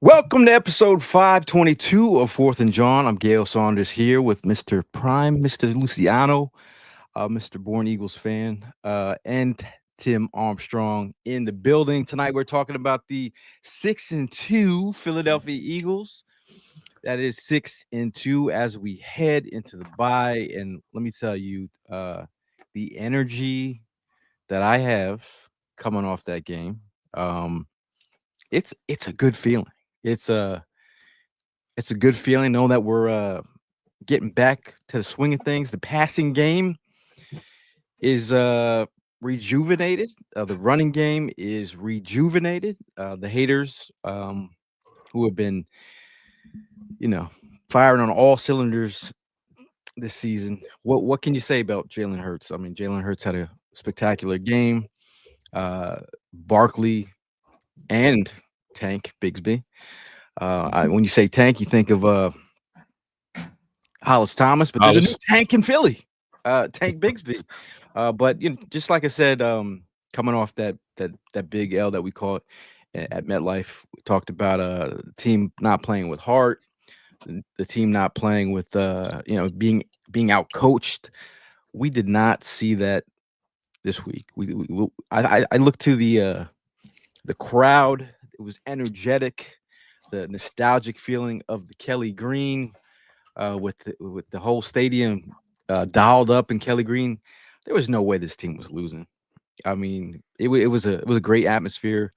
Welcome to episode 522 of Fourth and Jawn. I'm Gail Saunders here with Mr. Prime, Mr. Luciano, Mr. Born Eagles fan, and Tim Armstrong in the building. Tonight we're talking about the 6-2 Philadelphia Eagles. That is 6-2 as we head into the bye. And let me tell you, the energy that I have coming off that game, it's a good feeling. It's a good feeling knowing that we're getting back to the swing of things. The passing game is rejuvenated. The running game is rejuvenated. The haters who have been, firing on all cylinders this season. What can you say about Jalen Hurts? I mean, Jalen Hurts had a spectacular game. Barkley and Tank Bigsby. When you say Tank, you think of Hollis Thomas, but there's a new Tank in Philly, Tank Bigsby. But just like I said, coming off that big L that we caught at MetLife, we talked about the team not playing with heart, the team not playing with being out coached. We did not see that this week. I looked to the crowd. It was energetic. The nostalgic feeling of the Kelly Green, with the whole stadium dialed up in Kelly Green. There was no way this team was losing. I mean, it was a great atmosphere.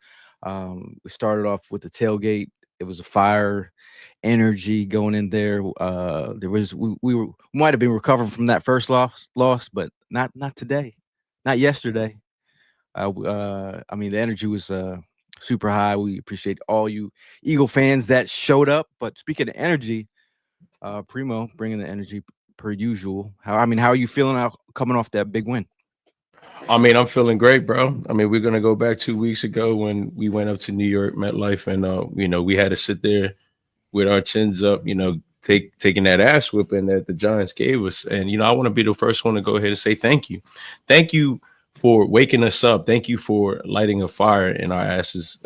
We started off with the tailgate. It was a fire energy going in there. We might have been recovering from that first loss, but not today, not yesterday. I mean, the energy was super high. We appreciate all you Eagle fans that showed up. But speaking of energy, Primo bringing the energy per usual. How are you feeling coming off that big win? I mean, I'm feeling great, bro. I mean, we're gonna go back 2 weeks ago when we went up to New York MetLife, and we had to sit there with our chins up, taking that ass whipping that the Giants gave us. And I want to be the first one to go ahead and say thank you for waking us up. Thank you for lighting a fire in our asses.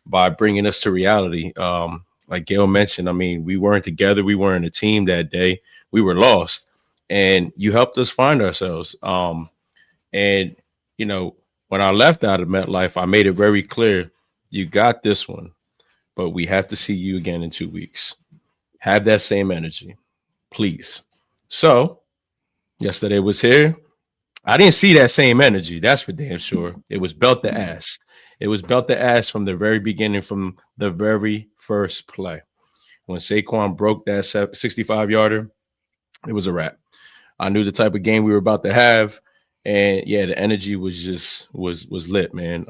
By bringing us to reality. Like Gail mentioned, I mean, we weren't together. We weren't a team that day. We were lost, and you helped us find ourselves. And, when I left out of MetLife, I made it very clear, you got this one, but we have to see you again in 2 weeks. Have that same energy, please. So yesterday was here. I didn't see that same energy. That's for damn sure. It was belt to ass. It was belt to ass from the very beginning, from the very first play. When Saquon broke that 65-yarder, it was a wrap. I knew the type of game we were about to have. And yeah, the energy was lit, man.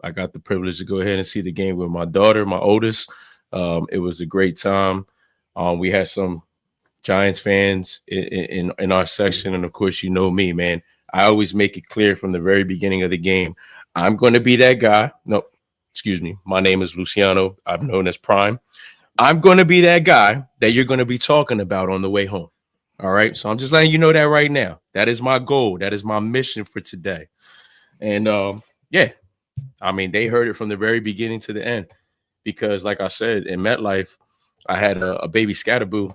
I got the privilege to go ahead and see the game with my daughter, my oldest. It was a great time. We had some Giants fans in our section, and of course, you know me, man. I always make it clear from the very beginning of the game, I'm going to be that guy. No, excuse me. My name is Luciano. I'm known as Prime. I'm going to be that guy that you're going to be talking about on the way home. All right. So I'm just letting you know that right now. That is my goal. That is my mission for today. And yeah, I mean, they heard it from the very beginning to the end, because like I said, in MetLife, I had a baby Scatterboo,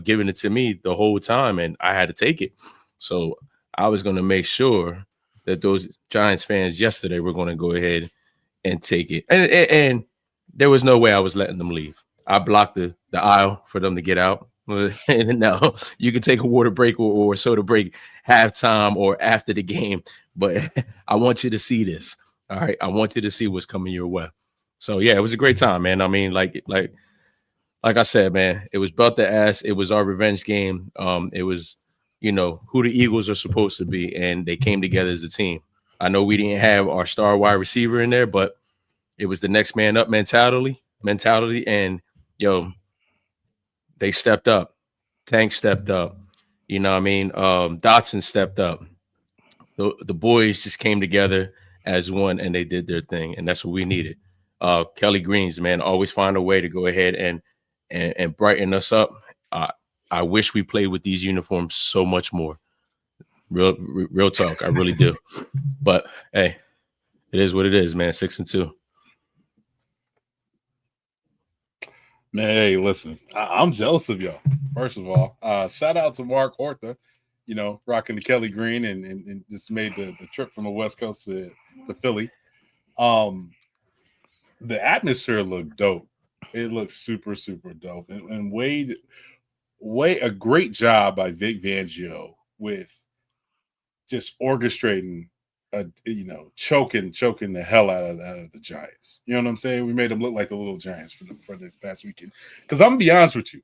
giving it to me the whole time, and I had to take it. So I was going to make sure that those Giants fans yesterday were going to go ahead and take it. And there was no way I was letting them leave. I blocked the aisle for them to get out. And now you can take a water break or soda break halftime or after the game, but I want you to see this. All right, I want you to see what's coming your way. So yeah, it was a great time, man. I mean, like I said, man, it was belt to ass. It was our revenge game. It was who the Eagles are supposed to be, and they came together as a team. I know we didn't have our star wide receiver in there, but it was the next man up mentality, and they stepped up. Tank stepped up. You know what I mean? Dotson stepped up. The boys just came together as one, and they did their thing, and that's what we needed. Kelly Greens, man, always find a way to go ahead and brighten us up. I wish we played with these uniforms so much more. Real talk. I really do. But hey, it is what it is, man. 6-2. Man, hey, listen, I'm jealous of y'all. First of all, shout out to Mark Horta, rocking the Kelly Green and just made the trip from the West Coast to Philly. Um, the atmosphere looked dope. It looks super, super dope. And Wade, a great job by Vic Fangio with just orchestrating, choking the hell out of the Giants. You know what I'm saying? We made them look like the little Giants for this past weekend. Because I'm gonna be honest with you,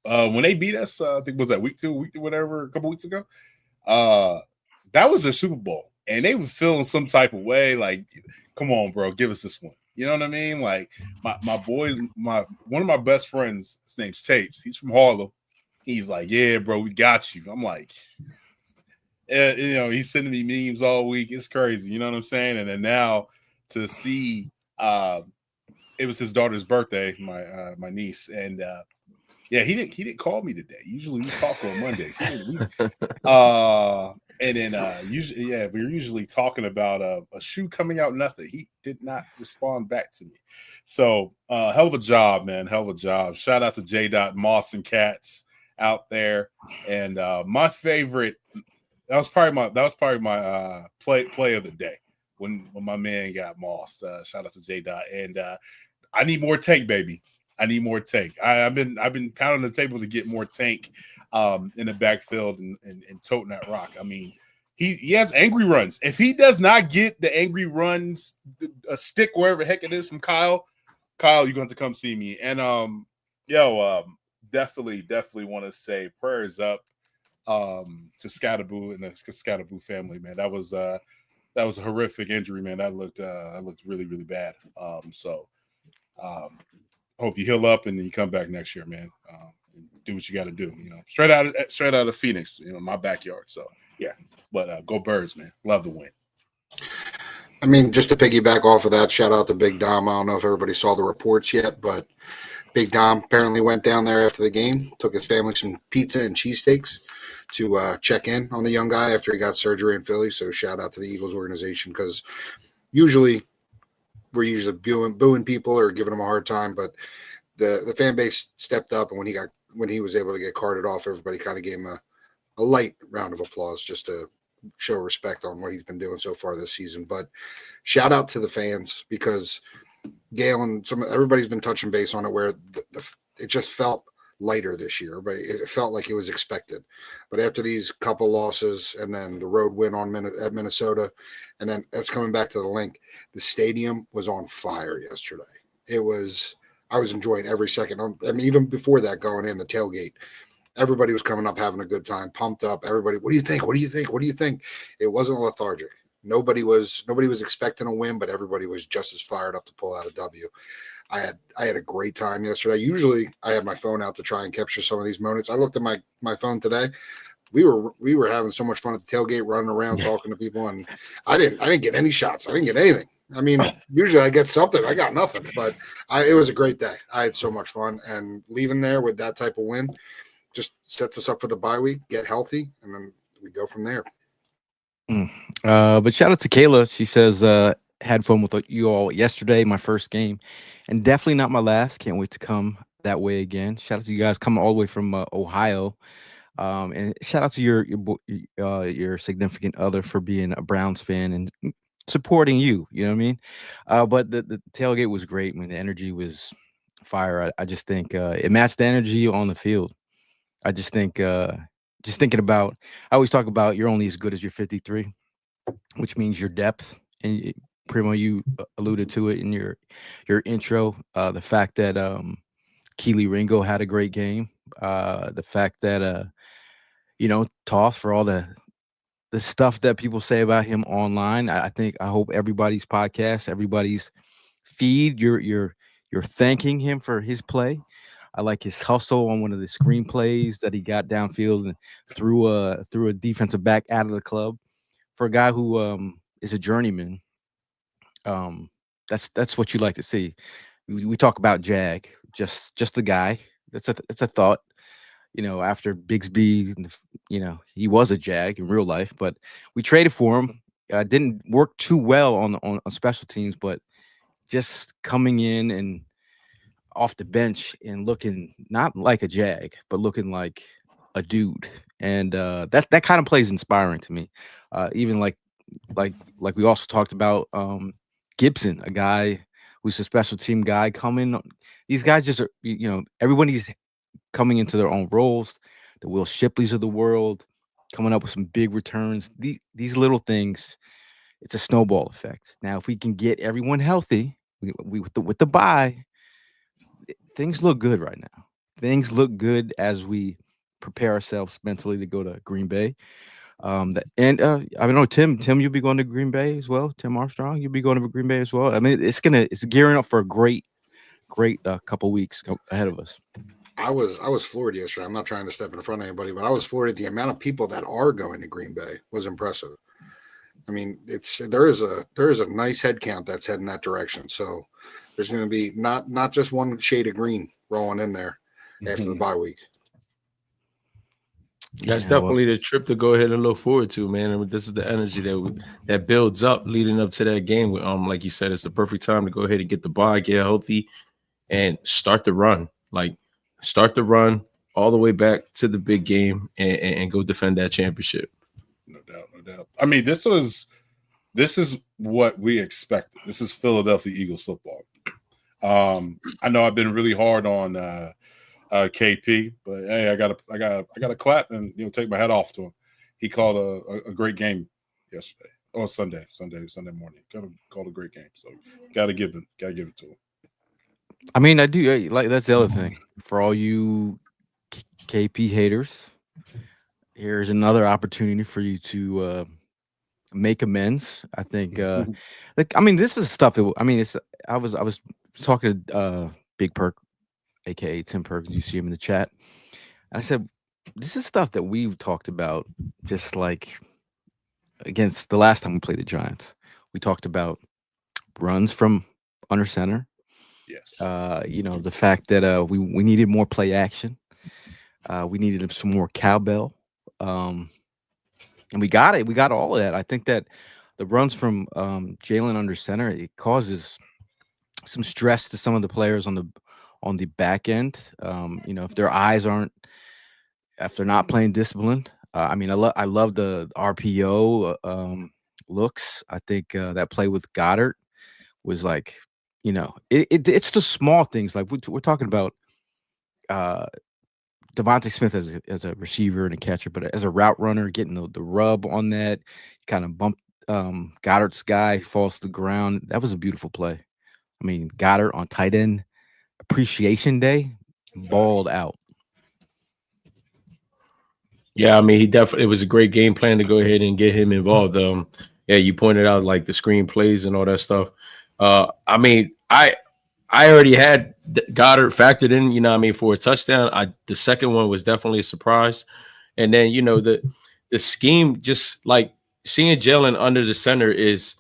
when they beat us, I think was that week two, whatever, a couple weeks ago. That was their Super Bowl, and they were feeling some type of way. Like, come on, bro, give us this one. You know what I mean? Like my boy, one of my best friends, his name's Tapes. He's from Harlem. He's like, yeah, bro, we got you. I'm like, he's sending me memes all week. It's crazy. You know what I'm saying? And then now to see, it was his daughter's birthday, my niece, and yeah, he didn't call me today. Usually we talk on Mondays. And then usually, yeah, we're usually talking about a shoe coming out. Nothing. He did not respond back to me. So hell of a job, man. Hell of a job. Shout out to J. Moss and Cats out there. And my favorite. That was probably my play of the day when my man got mossed. Shout out to J. And I need more Tank, baby. I need more Tank. I've been pounding the table to get more Tank in the backfield and toting that rock. I mean, he has angry runs. If he does not get the angry runs, a stick wherever the heck it is from Kyle, you're going to come see me. And definitely want to say prayers up to Scatterboo and the Scatterboo family, man. That was a horrific injury, man. That looked really, really bad. Hope you heal up and then you come back next year, man. And do what you got to do. Straight out of Phoenix, my backyard. So yeah, but go Birds, man. Love the win. I mean, just to piggyback off of that, shout out to Big Dom. I don't know if everybody saw the reports yet, but Big Dom apparently went down there after the game, took his family some pizza and cheesesteaks to check in on the young guy after he got surgery in Philly. So shout out to the Eagles organization, because we're usually booing people or giving them a hard time, but the fan base stepped up, and when he was able to get carted off, everybody kind of gave him a light round of applause just to show respect on what he's been doing so far this season. But shout out to the fans, because Gail and everybody's been touching base on it, where it just felt lighter this year, but it felt like it was expected. But after these couple losses and then the road win at Minnesota, and then that's coming back to the link, the stadium was on fire yesterday. I was enjoying every second. I mean, even before that, going in the tailgate, everybody was coming up, having a good time, pumped up. Everybody, what do you think? What do you think? What do you think? It wasn't lethargic. Nobody was expecting a win, but everybody was just as fired up to pull out a W. I had a great time yesterday. Usually I have my phone out to try and capture some of these moments. I looked at my phone today. We were having so much fun at the tailgate, running around, talking to people, and I didn't get any shots. I didn't get anything. I mean, usually I get something. I got nothing, but it was a great day. I had so much fun, and leaving there with that type of win just sets us up for the bye week, get healthy, and then we go from there. But shout out to Kayla. She says, had fun with you all yesterday, my first game, and definitely not my last. Can't wait to come that way again. Shout out to you guys coming all the way from Ohio. And shout out to your significant other for being a Browns fan and supporting you. You know what I mean? But the tailgate was great. I mean, the energy was fire. I just think it matched the energy on the field. I just think, just thinking about, I always talk about you're only as good as your 53, which means your depth. And Primo, you alluded to it in your intro. The fact that Keely Ringo had a great game. The fact that Toss, for all the stuff that people say about him online. I hope everybody's podcast, everybody's feed, you're thanking him for his play. I like his hustle on one of the screenplays that he got downfield and threw a defensive back out of the club. For a guy who is a journeyman, that's what you like to see. We talk about Jag, just a guy. That's a thought. after Bigsby, he was a Jag in real life, but we traded for him. Didn't work too well on special teams, but just coming in and off the bench and looking not like a Jag, but looking like a dude, and that kind of play is inspiring to me. Even like we also talked about Gibson, a guy who's a special team guy coming. These guys just are, everybody's coming into their own roles. The Will Shipleys of the world coming up with some big returns. These little things, it's a snowball effect. Now, if we can get everyone healthy, we with the bye, things look good right now. Things look good as we prepare ourselves mentally to go to Green Bay. I know Tim, you'll be going to Green Bay as well. Tim Armstrong, you'll be going to Green Bay as well. I mean, it's gearing up for a great couple weeks ahead of us. I was floored yesterday. I'm not trying to step in front of anybody, but I was floored at the amount of people that are going to Green Bay was impressive. I mean, there is a nice head count that's heading that direction. So there's going to be not just one shade of green rolling in there after the bye week. That's definitely the trip to go ahead and look forward to, man. I mean, this is the energy that builds up leading up to that game. Like you said, it's the perfect time to go ahead and get the bye, get healthy, and start the run. Like start the run all the way back to the big game and go defend that championship. No doubt. I mean, this is what we expected. This is Philadelphia Eagles football. I know I've been really hard on KP, but hey, I gotta clap and take my hat off to him. He called a great game yesterday or Sunday morning. Called a great game, so gotta give it to him. I mean, I do like that's the other thing for all you KP haters. Here's another opportunity for you to make amends. I think, this is stuff that I was talking to Big Perk, aka Tim Perkins. You see him in the chat. And I said, this is stuff that we've talked about just like against the last time we played the Giants. We talked about runs from under center. Yes. The fact that we needed more play action. We needed some more cowbell. And we got it. We got all of that. I think that the runs from Jalen under center, it causes some stress to some of the players on the back end. If their eyes if they're not playing disciplined. I love the RPO looks. I think that play with Goddard was like, it's the small things. Like we're talking about Devontae Smith as a receiver and a catcher, but as a route runner, getting the rub on that, kind of bumped Goddard's guy, falls to the ground. That was a beautiful play. I mean, Goddard on tight end appreciation day, balled out. Yeah, I mean, it was a great game plan to go ahead and get him involved. You pointed out like the screen plays and all that stuff. I already had Goddard factored in, for a touchdown. The second one was definitely a surprise. And then, the scheme, just like seeing Jalen under the center is,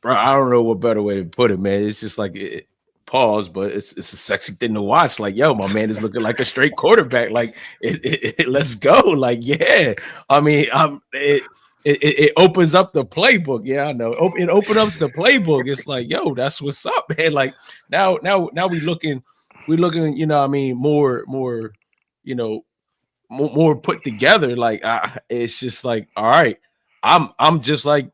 bro, I don't know what better way to put it, man. It's just like pause, but it's a sexy thing to watch. Like, yo, my man is looking like a straight quarterback. Like, let's go. Like, yeah. I mean, it opens up the playbook. Yeah, I know. It opens up the playbook. It's like, yo, that's what's up, man. Like now we looking, more put together. Like it's just like, all right, I'm just like,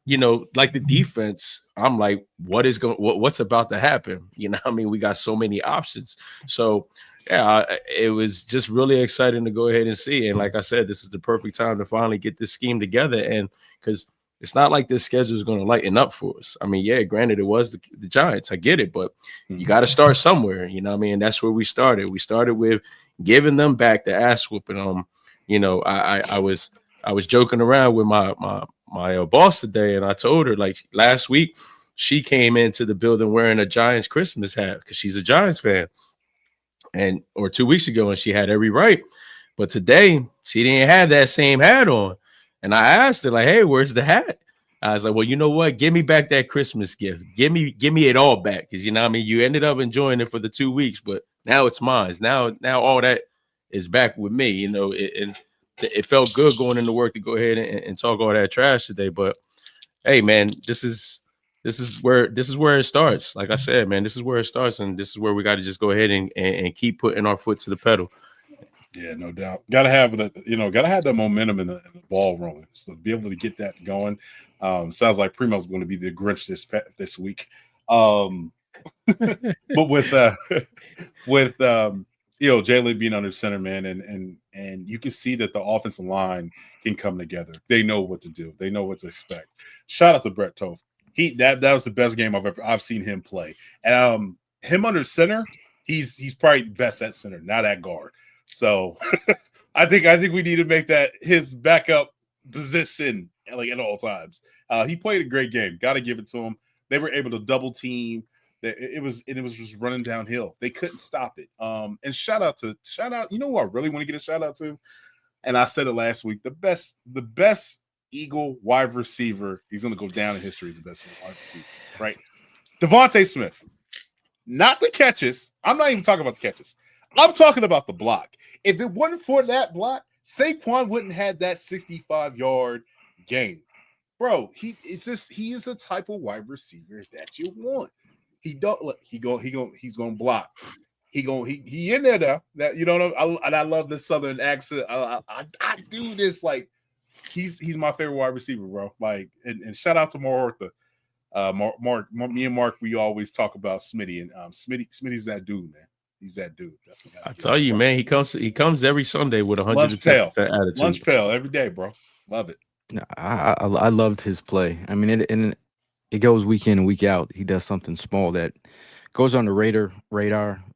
like the defense. I'm like, what's about to happen? We got so many options. So yeah, it was just really exciting to go ahead and see. And like I said, this is the perfect time to finally get this scheme together. And because it's not like this schedule is going to lighten up for us. I mean, yeah, granted, it was the Giants. I get it, but you got to start somewhere. And that's where we started. We started with giving them back the ass whooping. I was joking around with my boss today, and I told her, like, last week she came into the building wearing a Giants Christmas hat because she's a Giants fan. Or 2 weeks ago, and she had every right. But today, she didn't have that same hat on. And I asked her, like, hey, where's the hat? I was like, well, you know what? Give me back that Christmas gift. Give me it all back. Because, you ended up enjoying it for the 2 weeks, but now it's mine. Now all that is back with me. You know, and it felt good going into work to go ahead and talk all that trash today. But hey, man, this is where it starts. Like I said, man, this is where it starts, and this is where we got to just go ahead and keep putting our foot to the pedal. Yeah, no doubt. Gotta have that momentum in the ball rolling. So to be able to get that going. Sounds like Primo's going to be the Grinch this week. But with Jalen being under center, man, and you can see that the offensive line can come together. They know what to do. They know what to expect. Shout out to Brett Toth. That was the best game I've seen him play. And him under center, he's probably best at center, not at guard. So I think we need to make that his backup position like at all times. He played a great game. Got to give it to him. They were able to double team. It was just running downhill. They couldn't stop it. And shout out. You know who I really want to get a shout out to? And I said it last week. The best Eagle wide receiver. He's going to go down in history as the best wide receiver, right? Devontae Smith. Not the catches. I'm not even talking about the catches. I'm talking about the block. If it wasn't for that block, Saquon wouldn't have that 65-yard game. Bro, he is a type of wide receiver that you want. He's gonna block. He in there now. That you know, I love the Southern accent. I do this like he's my favorite wide receiver, bro. Like and shout out to Mark. Mark, me and Mark, we always talk about Smitty, and Smitty's that dude, man. He's that dude. I tell you, man, he comes every Sunday with 110% attitude. Lunch pail every day, bro. Love it. I loved his play. I mean, it goes week in and week out. He does something small that goes on the radar.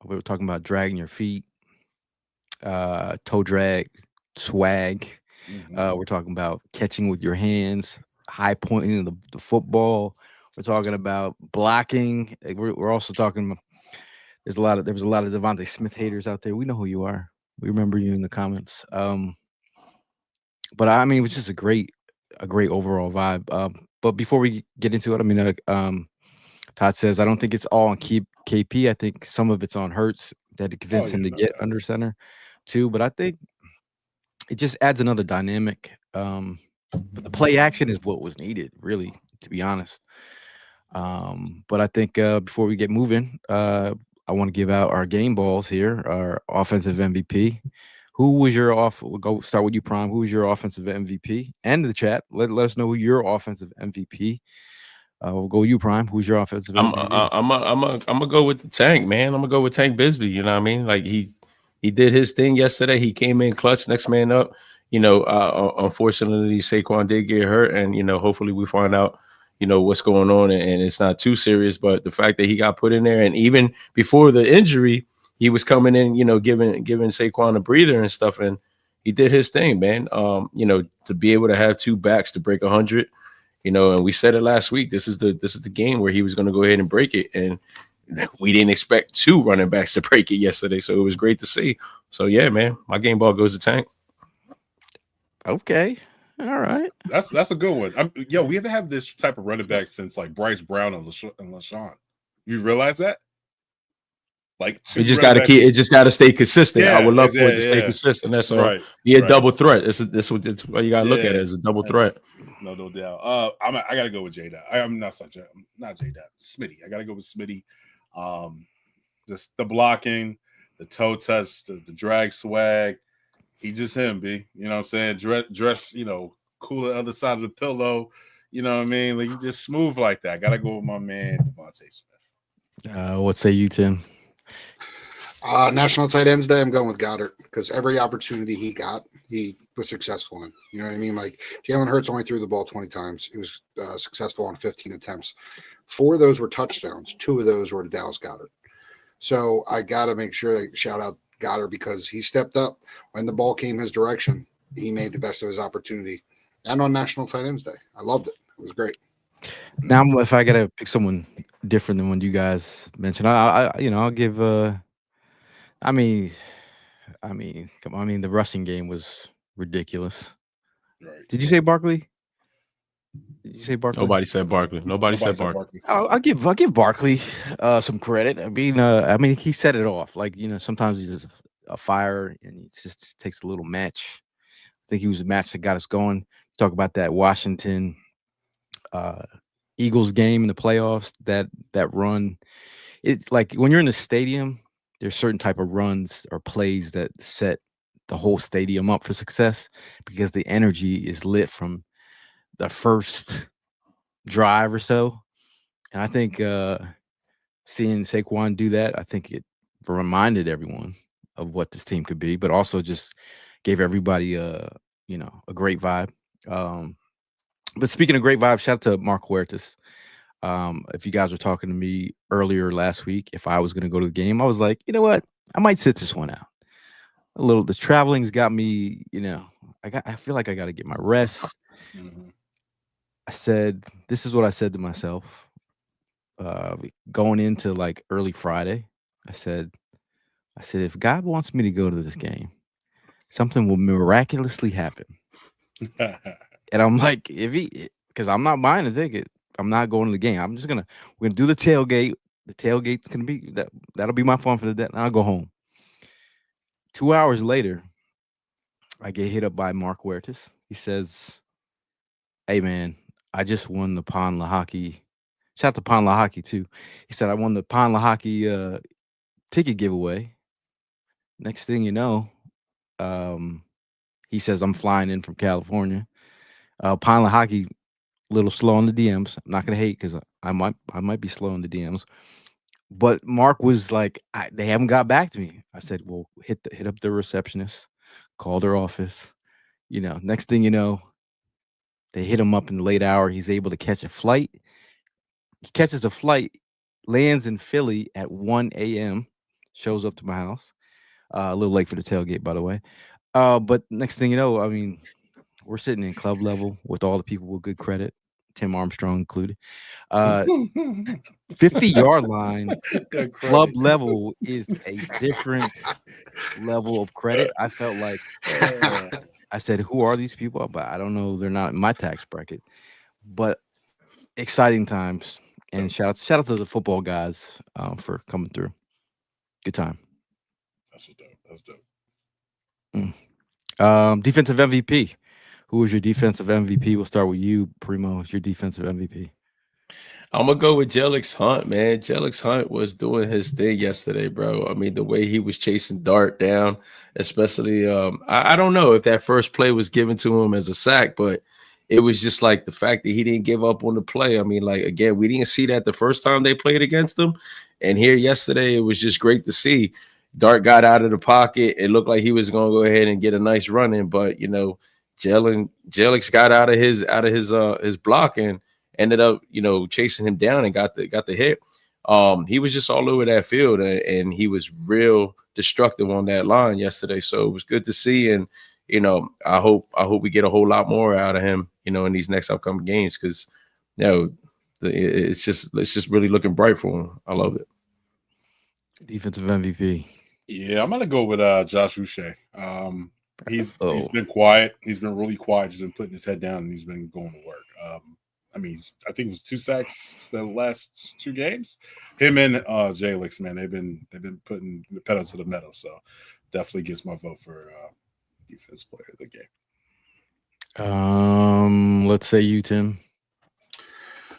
We were talking about dragging your feet, toe drag, swag. Mm-hmm. We're talking about catching with your hands, high pointing the football. We're talking about blocking. We're also talking. There was a lot of Devontae Smith haters out there. We know who you are. We remember you in the comments. But I mean, it was just a great overall vibe. But before we get into it, I mean, Todd says I don't think it's all on KP. I think some of it's on Hurts that to convince him to get under center too. But I think it just adds another dynamic. But the play action is what was needed, really, to be honest. But I think before we get moving, I want to give out our game balls here, our offensive MVP. Who was your We'll go start with you, Prime. Who was your offensive MVP? And the chat, let us know who your offensive MVP. We'll go with you, Prime. Who's your offensive MVP? I'm gonna go with Tank, man. I'm gonna go with Tank Bisbee. You know what I mean? Like he did his thing yesterday. He came in clutch, next man up. You know, unfortunately, Saquon did get hurt, and you know, hopefully, we find out what's going on, and it's not too serious. But the fact that he got put in there, and even before the injury, he was coming in, giving Saquon a breather and stuff, and he did his thing, man. To be able to have two backs to break 100, and we said it last week. This is the game where he was going to go ahead and break it, and we didn't expect two running backs to break it yesterday, so it was great to see. So yeah, man, my game ball goes to Tank. Okay. All right. That's a good one. We haven't had this type of running back since like Bryce Brown and LaShawn. You realize that? Like it just got to stay consistent. Yeah, I would love for it to stay consistent. That's all. Right. Be a double threat. This is what you got to look at it as a double threat. No doubt. I got to go with J-Dot. I'm not J-Dot. Smitty. I got to go with Smitty. Just the blocking, the toe touch, the drag swag. He just him, B. You know what I'm saying? Dress, cool the other side of the pillow. You know what I mean? Like, he just smooth like that. I got to go with my man, Devontae Smith. What say you, Tim? National Tight Ends Day, I'm going with Goddard because every opportunity he got, he was successful in. You know what I mean? Like, Jalen Hurts only threw the ball 20 times. He was successful on 15 attempts. 4 of those were touchdowns. 2 of those were to Dallas Goedert. So I got to make sure that shout out Goddard because he stepped up when the ball came his direction. He made the best of his opportunity. And on National Tight Ends Day, I loved it. It was great. Now, if I gotta pick someone different than what you guys mentioned, I'll give. I mean, come on. I mean, the rushing game was ridiculous. Right. Did you say Barkley? Nobody said Barkley. Nobody said Barkley. I'll give Barkley some credit. I mean, he set it off. Like, sometimes he's just a fire, and he just takes a little match. I think he was a match that got us going. Talk about that Washington Eagles game in the playoffs. That run, it like when you're in the stadium, there's certain type of runs or plays that set the whole stadium up for success because the energy is lit from the first drive or so. And I think seeing Saquon do that, I think it reminded everyone of what this team could be, but also just gave everybody a great vibe. But speaking of great vibes, shout out to Mark Huertas. If you guys were talking to me earlier last week, if I was going to go to the game, I was like, you know what, I might sit this one out. The traveling's got me, I feel like I got to get my rest. Mhm. I said, this is what I said to myself. Going into like early Friday, I said, if God wants me to go to this game, something will miraculously happen. And I'm like, because I'm not buying a ticket, I'm not going to the game. We're gonna do the tailgate. The tailgate's gonna be that'll be my fun for the day. And I'll go home. 2 hours later, I get hit up by Mark Huertas. He says, "Hey man, I just won the Pond La Hockey. Shout out to Pond La Hockey too." He said, "I won the Pond La Hockey ticket giveaway." Next thing you know, he says I'm flying in from California. Pond La Hockey, little slow on the DMs. I'm not gonna hate because I might be slow on the DMs. But Mark was like, they haven't got back to me. I said, well, hit up the receptionist, call their office. Next thing you know, they hit him up in the late hour. He's able to catch a flight. He catches a flight, lands in Philly at 1 a.m., shows up to my house. A little late for the tailgate, by the way. But next thing you know, I mean, we're sitting in club level with all the people with good credit, Tim Armstrong included. 50-yard line, club level is a different level of credit. I felt like I said, who are these people? But I don't know. They're not in my tax bracket. But exciting times. And shout out to the football guys for coming through. Good time. That's dope. Defensive MVP. Who was your defensive MVP? We'll start with you, Primo. Your defensive MVP. I'm gonna go with Jelix Hunt, man. Jelix Hunt was doing his thing yesterday, bro. I mean, the way he was chasing Dart down, especially I don't know if that first play was given to him as a sack, but it was just like the fact that he didn't give up on the play. I mean, like again, we didn't see that the first time they played against him. And here yesterday, it was just great to see. Dart got out of the pocket. It looked like he was gonna go ahead and get a nice run in, but Jelix got out of his block and ended up, chasing him down and got the hit. He was just all over that field and he was real destructive on that line yesterday. So it was good to see. And, I hope we get a whole lot more out of him, in these next upcoming games. Cause it's just really looking bright for him. I love it. Defensive MVP. Yeah, I'm gonna go with Josh Uche. He's been quiet. He's been really quiet. Just been putting his head down and he's been going to work. I think it was 2 sacks the last 2 games. Him and Jalix, man, they've been putting the pedal to the metal. So definitely gets my vote for defense player of the game. Let's say you, Tim.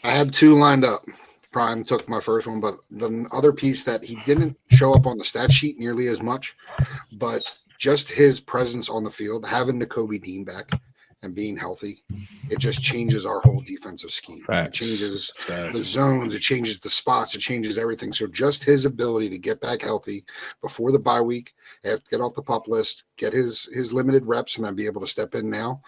I had 2 lined up. Prime took my first one, but the other piece that he didn't show up on the stat sheet nearly as much, but just his presence on the field, having Nakobe Dean back and being healthy, it just changes our whole defensive scheme. Right. It changes the zones, it changes the spots, it changes everything. So just his ability to get back healthy before the bye week, have to get off the pup list, get his limited reps, and then be able to step in now.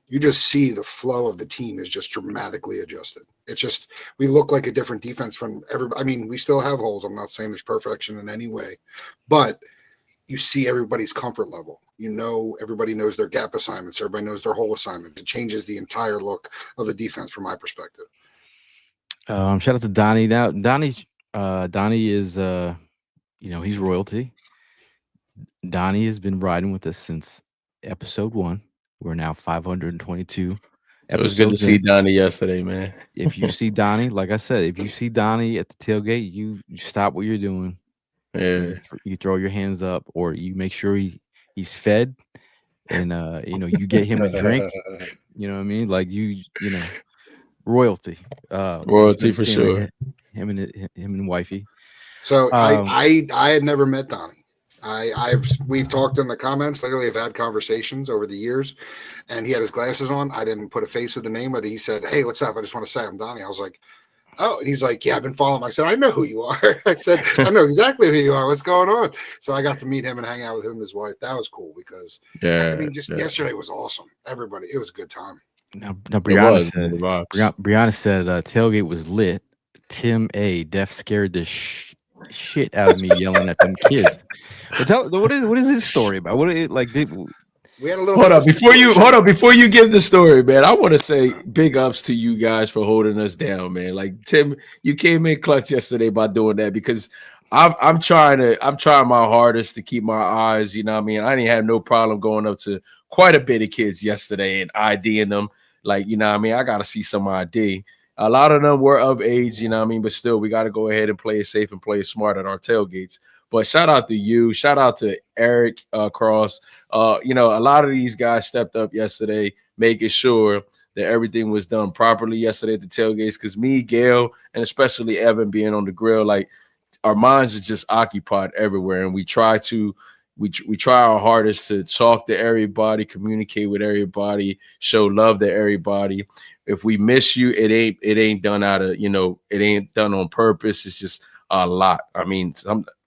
You just see the flow of the team is just dramatically adjusted. It's just, we look like a different defense from everybody. I mean, we still have holes. I'm not saying there's perfection in any way, but you see everybody's comfort level. Everybody knows their gap assignments. Everybody knows their hole assignments. It changes the entire look of the defense from my perspective. Shout out to Donnie. Now, Donnie is, he's royalty. Donnie has been riding with us since episode 1. We're now 522. It was good to see Donnie yesterday, man. If you see Donnie, like I said, if you see Donnie at the tailgate, you stop what you're doing Yeah. You throw your hands up, or you make sure he's fed, and you get him a drink. You know what I mean? Like royalty. When you Royalty spend a for team like sure. him and wifey. So Um, I had never met Donnie. We've talked in the comments. Literally, have had conversations over the years, and he had his glasses on. I didn't put a face with the name, but he said, "Hey, what's up? I just want to say I'm Donnie." I was like, "Oh," and he's like, "Yeah, I've been following." I said, "I know who you are." I said, "I know exactly who you are. What's going on?" So I got to meet him and hang out with him and his wife. That was cool because just yesterday was awesome. Everybody, it was a good time. Now It Brianna was, said the vibes. Brianna said tailgate was lit. Tim A. Def scared the shit out of me yelling at them kids. But what is his story about? What like did We had a little Hold bit up, of a before you give the story, man. I want to say big ups to you guys for holding us down, man. Like Tim, you came in clutch yesterday by doing that because I'm trying my hardest to keep my eyes. You know what I mean? I didn't have no problem going up to quite a bit of kids yesterday and IDing them. Like, you know what I mean? I got to see some ID. A lot of them were of age, you know what I mean? But still, we got to go ahead and play it safe and play it smart at our tailgates. But shout out to you. Shout out to Eric Cross. A lot of these guys stepped up yesterday, making sure that everything was done properly yesterday at the tailgates. Because me, Gail, and especially Evan being on the grill, like our minds are just occupied everywhere, and we try our hardest to talk to everybody, communicate with everybody, show love to everybody. If we miss you, it ain't done out of it ain't done on purpose. It's just a lot. I mean,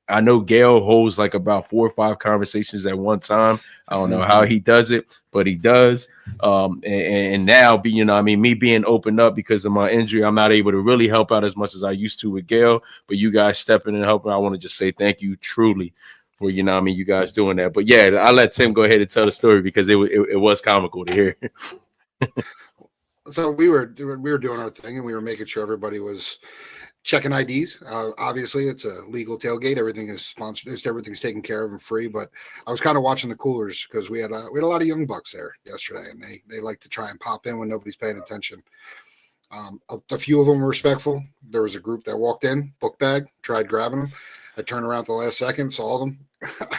I know Gail holds like about 4 or 5 conversations at one time. I don't know how he does it, but he does. And now, me being opened up because of my injury, I'm not able to really help out as much as I used to with Gail. But you guys stepping in and helping, I want to just say thank you truly for you guys doing that. But yeah, I'll let Tim go ahead and tell the story because it was comical to hear. So we were doing our thing, and we were making sure everybody was checking IDs. Obviously, it's a legal tailgate. Everything is sponsored. Everything's taken care of and free. But I was kind of watching the coolers because we had a lot of young bucks there yesterday, and they like to try and pop in when nobody's paying attention. A few of them were respectful. There was a group that walked in, book bag, tried grabbing them. I turned around at the last second, saw them.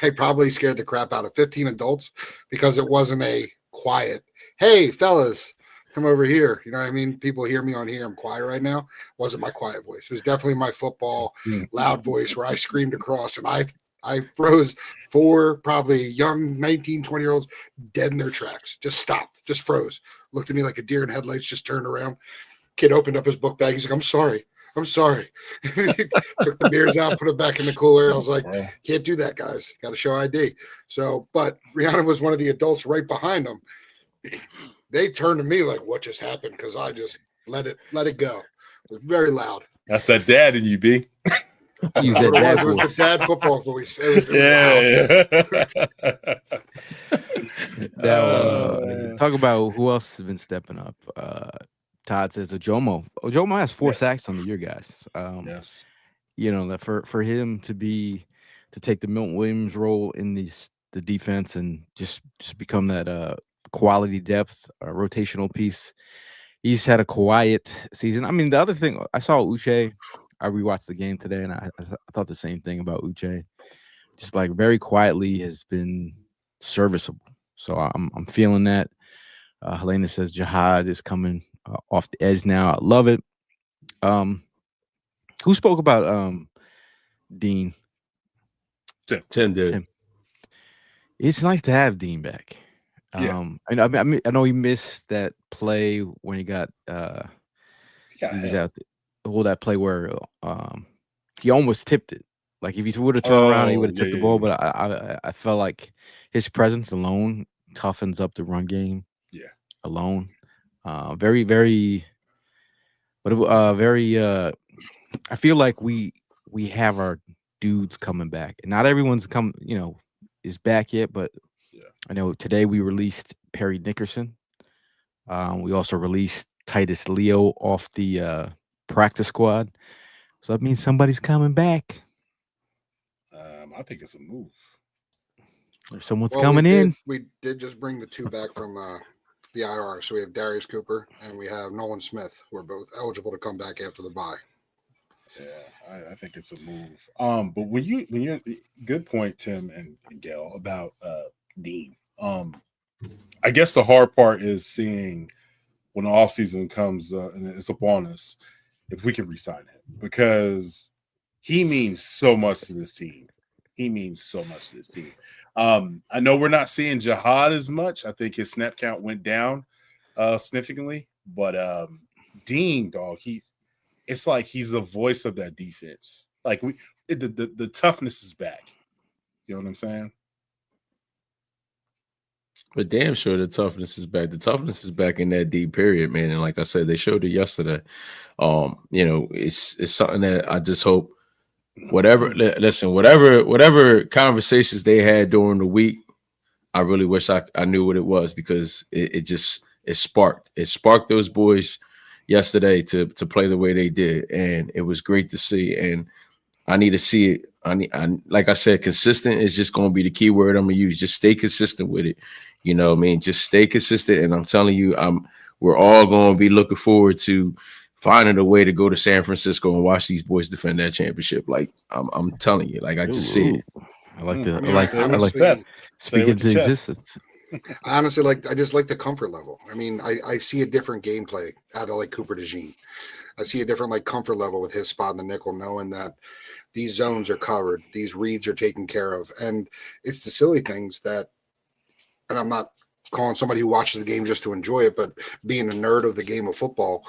I probably scared the crap out of 15 adults because it wasn't a quiet, "Hey, fellas, come over here." You know what I mean? People hear me on here. I'm quiet right now. Wasn't my quiet voice. It was definitely my football loud voice where I screamed across, and I froze 4 probably young 19, 20-year-olds dead in their tracks. Just stopped, just froze. Looked at me like a deer in headlights, just turned around. Kid opened up his book bag. He's like, I'm sorry. Took the beers out, put it back in the cooler. I was like, can't do that, guys. Got to show ID. So, but Rihanna was one of the adults right behind them. They turned to me like, what just happened? Because I just let it go. It was very loud. That's that dad in you, B. Use that dad it was the dad football voice. It was Yeah. Now, talk about who else has been stepping up. Todd says Ojomo. Ojomo has 4 sacks on the year, guys. Yes. That for him to take the Milton Williams role in the defense and just become that quality depth rotational piece. He's had a quiet season. I mean, the other thing I saw Uche. I rewatched the game today, and I thought the same thing about Uche. Just like very quietly has been serviceable. So I'm feeling that. Helena says Jihad is coming off the edge now. I love it. Who spoke about Dean? Tim did. Tim. It's nice to have Dean back. Yeah. I know he missed that play when he got he was out. That play where he almost tipped it. Like if he would have turned around, he would have tipped the ball. But I felt like his presence alone toughens up the run game. Yeah. Alone, very, very, but very. I feel like we have our dudes coming back, and not everyone's is back yet. But I know today we released Perry Nickerson. We also released Titus Leo off the practice squad. So that means somebody's coming back. I think it's a move. Or someone's coming in. We did just bring the 2 back from the IR. So we have Darius Cooper and we have Nolan Smith, who are both eligible to come back after the bye. Yeah, I think it's a move. But when you're good point, Tim and Gail, about Dean. I guess the hard part is seeing when the off season comes and it's upon us if we can resign him because he means so much to this team. He means so much to this team. I know we're not seeing Jihad as much. I think his snap count went down significantly, but Dean, dog, it's like he's the voice of that defense. Like the toughness is back. You know what I'm saying? But damn sure the toughness is back. The toughness is back in that deep period, man. And like I said, they showed it yesterday. It's something that I just hope whatever conversations they had during the week, I really wish I knew what it was because it sparked those boys yesterday to play the way they did. And it was great to see. And I need to see it. Like I said, consistent is just going to be the key word I'm going to use. Just stay consistent with it. You know what I mean? Just stay consistent. And I'm telling you, we're all going to be looking forward to finding a way to go to San Francisco and watch these boys defend that championship. Like I'm telling you, like I just see it. I like the I like best. speaking to existence. Honestly, I just like the comfort level. I mean, I see a different gameplay out of like Cooper DeJean. I see a different like comfort level with his spot in the nickel, knowing that these zones are covered, these reads are taken care of, and it's the silly things that. And I'm not calling somebody who watches the game just to enjoy it, but being a nerd of the game of football,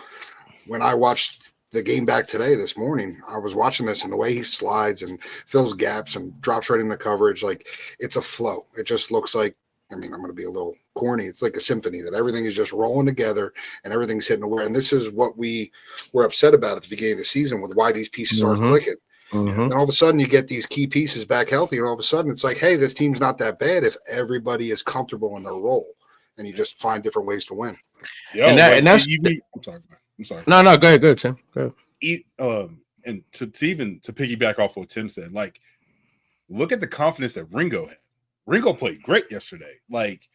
when I watched the game back this morning, I was watching this and the way he slides and fills gaps and drops right into coverage, like it's a flow. It just looks like, I mean, I'm going to be a little corny. It's like a symphony that everything is just rolling together and everything's hitting away. And this is what we were upset about at the beginning of the season with why these pieces aren't clicking. Mm-hmm. And all of a sudden you get these key pieces back healthy, and all of a sudden it's like, hey, this team's not that bad if everybody is comfortable in their role, and you just find different ways to win. I'm sorry. No, go ahead, Tim. Go ahead. And to piggyback off what Tim said, like, look at the confidence that Ringo had. Ringo played great yesterday. Like,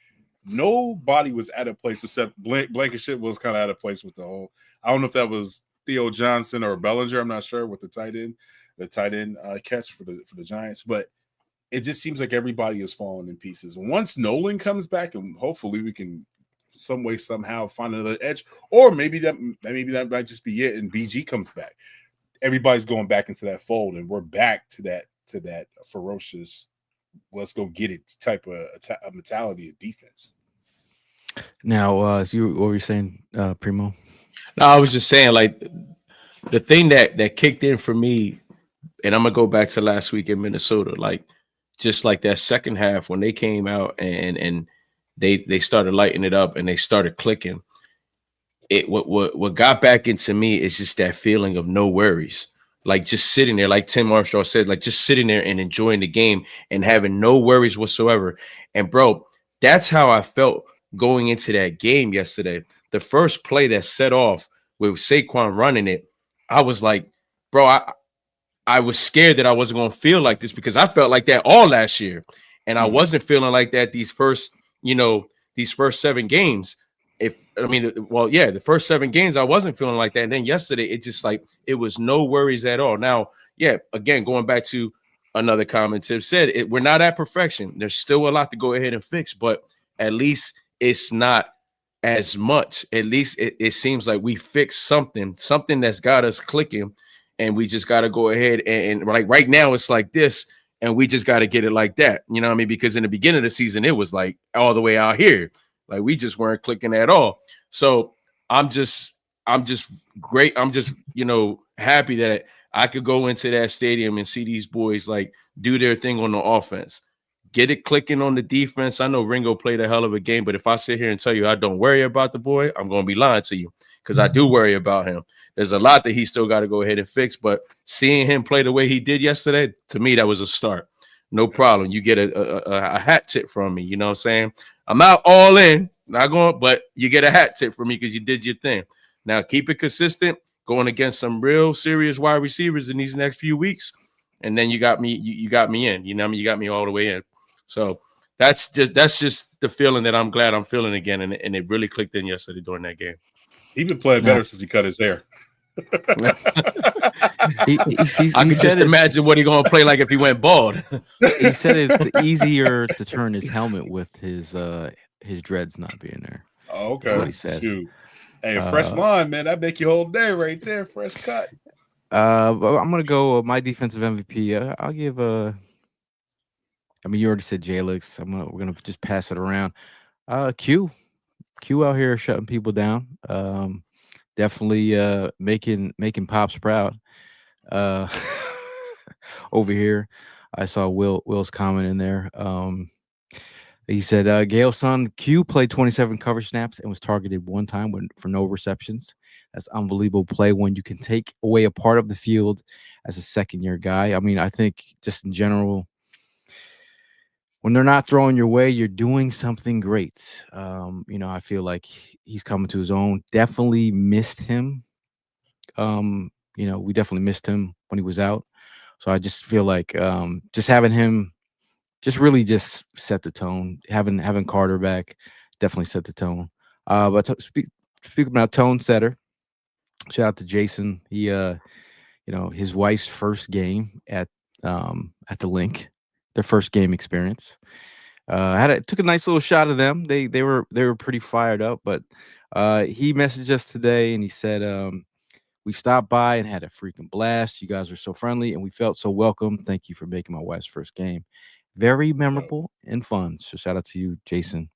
nobody was out of place except Blankenship was kind of out of place with the whole. I don't know if that was Theo Johnson or Bellinger. I'm not sure with the tight end catch for the Giants, but it just seems like everybody is falling in pieces. Once Nolan comes back, and hopefully we can some way somehow find another edge, or maybe that might just be it. And BG comes back, everybody's going back into that fold, and we're back to that ferocious, let's go get it type of mentality of defense. Now, what were you saying, Primo? No, I was just saying, like, the thing that kicked in for me, and I'm gonna go back to last week in Minnesota, like just like that second half when they came out and they started lighting it up and they started clicking. What got back into me is just that feeling of no worries, like just sitting there, like Tim Armstrong said, like just sitting there and enjoying the game and having no worries whatsoever. And bro, that's how I felt going into that game yesterday. The first play that set off with Saquon running it, I was like, bro, I was scared that I wasn't going to feel like this because I felt like that all last year. And I wasn't feeling like that these first 7 games. The first 7 games, I wasn't feeling like that. And then yesterday, it just like, it was no worries at all. Now, yeah, again, going back to another comment Tim said, we're not at perfection. There's still a lot to go ahead and fix, but at least it's not as much. At least it seems like we fixed something that's got us clicking. And we just got to go ahead and like right now it's like this, and we just got to get it like that. You know what I mean? Because in the beginning of the season, it was like all the way out here. Like we just weren't clicking at all. So I'm just great. I'm just, happy that I could go into that stadium and see these boys like do their thing on the offense, get it clicking on the defense. I know Ringo played a hell of a game, but if I sit here and tell you I don't worry about the boy, I'm going to be lying to you because I do worry about him. There's a lot that he still got to go ahead and fix, but seeing him play the way he did yesterday, to me, that was a start. No problem. You get a hat tip from me. You know what I'm saying? I'm not all in, not going, but you get a hat tip from me because you did your thing. Now keep it consistent, going against some real serious wide receivers in these next few weeks, and then you got me. You got me in. You know what I mean? You got me all the way in. So that's just the feeling that I'm glad I'm feeling again, and it really clicked in yesterday during that game. He's been playing better since he cut his hair. I could just imagine what he gonna play like if he went bald. He said it's easier to turn his helmet with his dreads not being there. Oh, okay. That's what he said. Shoot. Hey, fresh line, man. That make your whole day right there. Fresh cut. But I'm gonna go my defensive MVP. I'll give I mean, you already said Jalix. We're gonna just pass it around. Q out here shutting people down. Definitely making Pops proud. Over here, I saw Will's comment in there. He said, Gail's son Q played 27 cover snaps and was targeted one time for no receptions. That's unbelievable play when you can take away a part of the field as a second-year guy. I mean, I think just in general, when they're not throwing your way, you're doing something great. I feel like he's coming to his own. Definitely missed him. We definitely missed him when he was out. So I just feel like just having him really just set the tone. Having Carter back definitely set the tone. But speaking about tone setter, shout out to Jason. He, his wife's first game at the link, their first game experience. Took a nice little shot of them. They were pretty fired up. But he messaged us today and he said, we stopped by and had a freaking blast. You guys were so friendly and we felt so welcome. Thank you for making my wife's first game very memorable and fun. So shout out to you, Jason,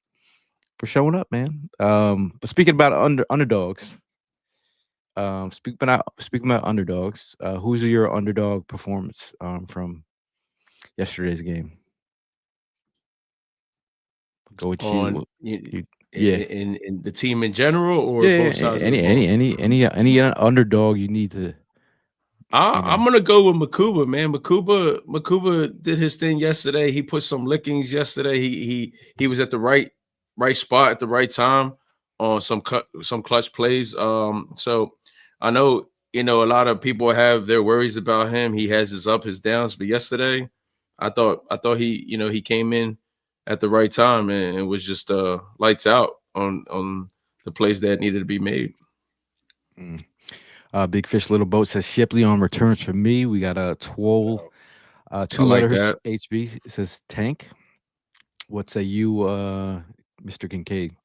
for showing up, man. But speaking about underdogs, speaking about underdogs, who's your underdog performance from yesterday's game? Go with you. Yeah, in the team in general, or both sides. Any underdog you need to. I'm gonna go with Makuba, man. Makuba did his thing yesterday. He put some lickings yesterday. He was at the right spot at the right time on some clutch plays. So I know a lot of people have their worries about him. He has his up, his downs, but yesterday I thought he came in at the right time and was just lights out on the plays that needed to be made. Big Fish Little Boat says Shipley on returns for me. We got a 12 two letters HB. It says Tank. What say you, Mr. Kincaid?